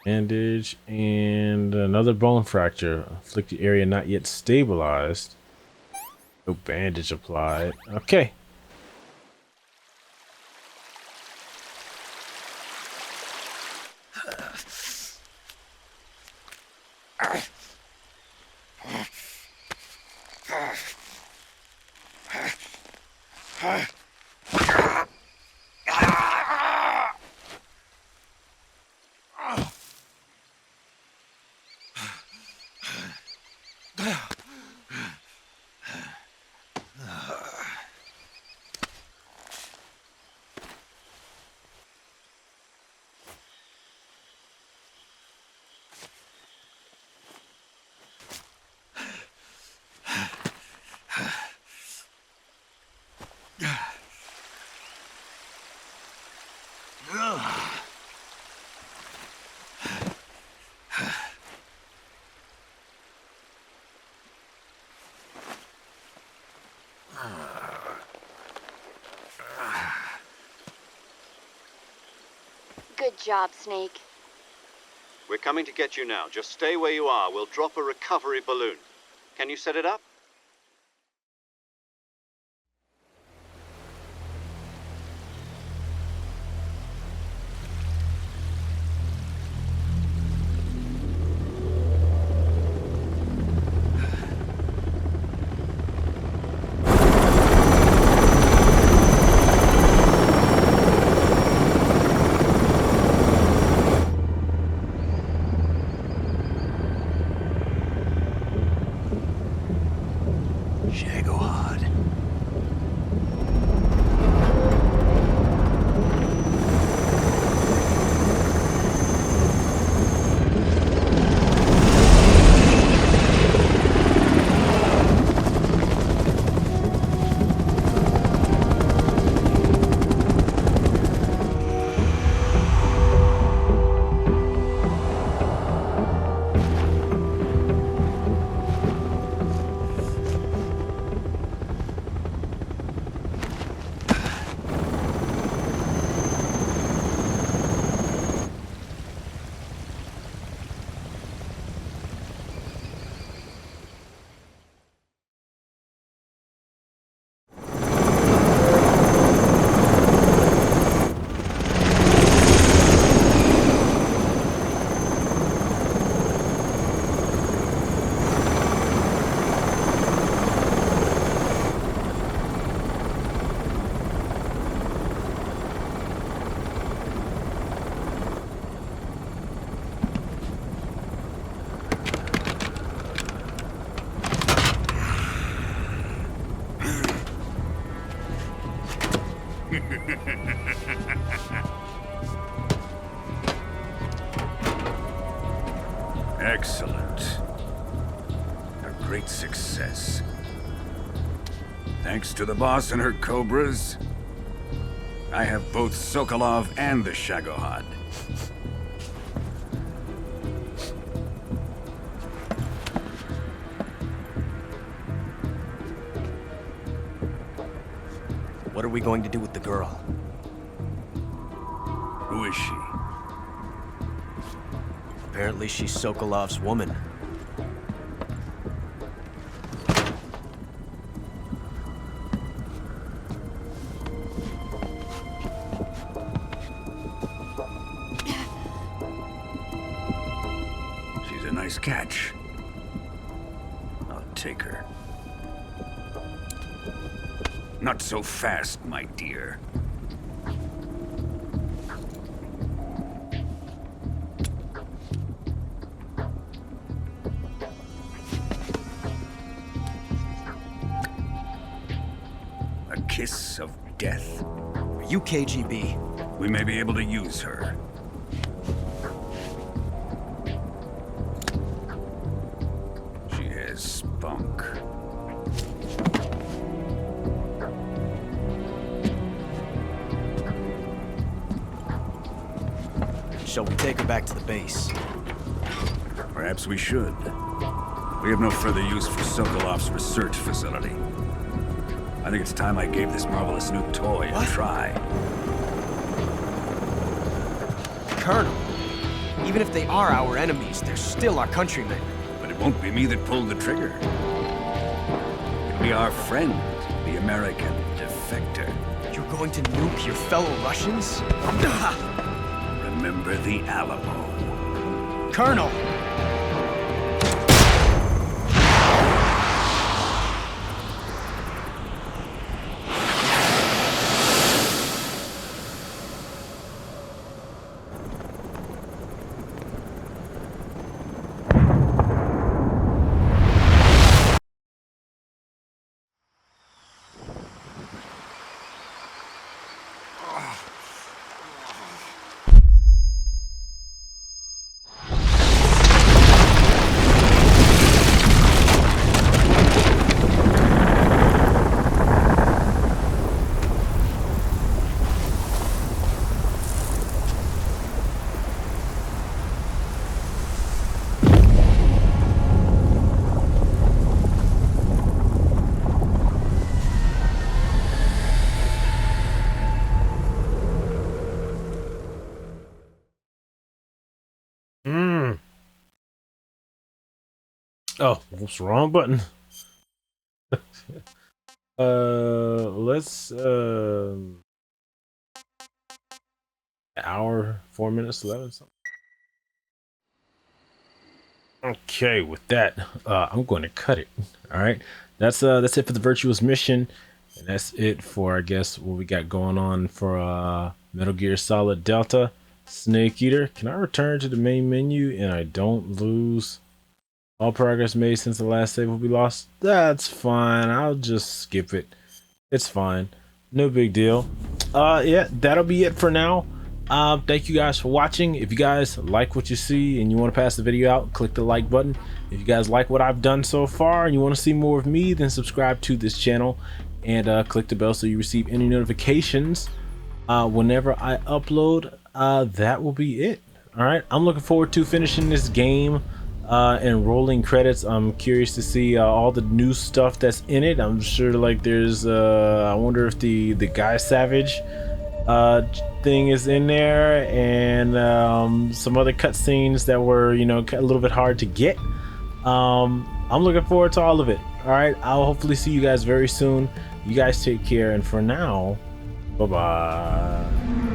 Speaker 1: Bandage and another bone fracture. Afflicted area not yet stabilized. No bandage applied. Okay.
Speaker 7: Good job, Snake.
Speaker 6: We're coming to get you now. Just stay where you are. We'll drop a recovery balloon. Can you set it up?
Speaker 17: Excellent. A great success. Thanks to the boss and her cobras, I have both Sokolov and the Shagohod.
Speaker 9: What are we going to do with the girl?
Speaker 17: Who is she?
Speaker 9: Apparently she's Sokolov's woman.
Speaker 17: She's a nice catch. I'll take her. Not so fast, my dear. A kiss of death.
Speaker 9: Are you KGB?
Speaker 17: We may be able to use her. She has spunk.
Speaker 9: Shall we take her back to the base?
Speaker 17: Perhaps we should. We have no further use for Sokolov's research facility. I think it's time I gave this marvelous new toy a try.
Speaker 9: Colonel, even if they are our enemies, they're still our countrymen.
Speaker 17: But it won't be me that pulled the trigger. It'll be our friend, the American defector.
Speaker 9: You're going to nuke your fellow Russians?
Speaker 17: Remember the Alamo.
Speaker 9: Colonel!
Speaker 1: Oh, whoops, wrong button. Let's hour 4 minutes 11 something. Okay, with that, I'm going to cut it. All right, that's it for the virtuous mission, and that's it for, I guess, what we got going on for Metal Gear Solid Delta Snake Eater. Can I return to the main menu and I don't lose all progress made since the last save will be lost? That's fine. I'll just skip it. It's fine. No big deal. Yeah, that'll be it for now. Thank you guys for watching. If you guys like what you see and you want to pass the video out, click the like button. If you guys like what I've done so far and you want to see more of me, then subscribe to this channel and click the bell so you receive any notifications whenever I upload. That will be it. All right, I'm looking forward to finishing this game and rolling credits. I'm curious to see all the new stuff that's in it. I'm sure, like, there's I wonder if the Guy Savage thing is in there, and some other cutscenes that were, you know, a little bit hard to get. I'm looking forward to all of it. All right, I'll hopefully see you guys very soon. You guys take care, and for now, bye bye.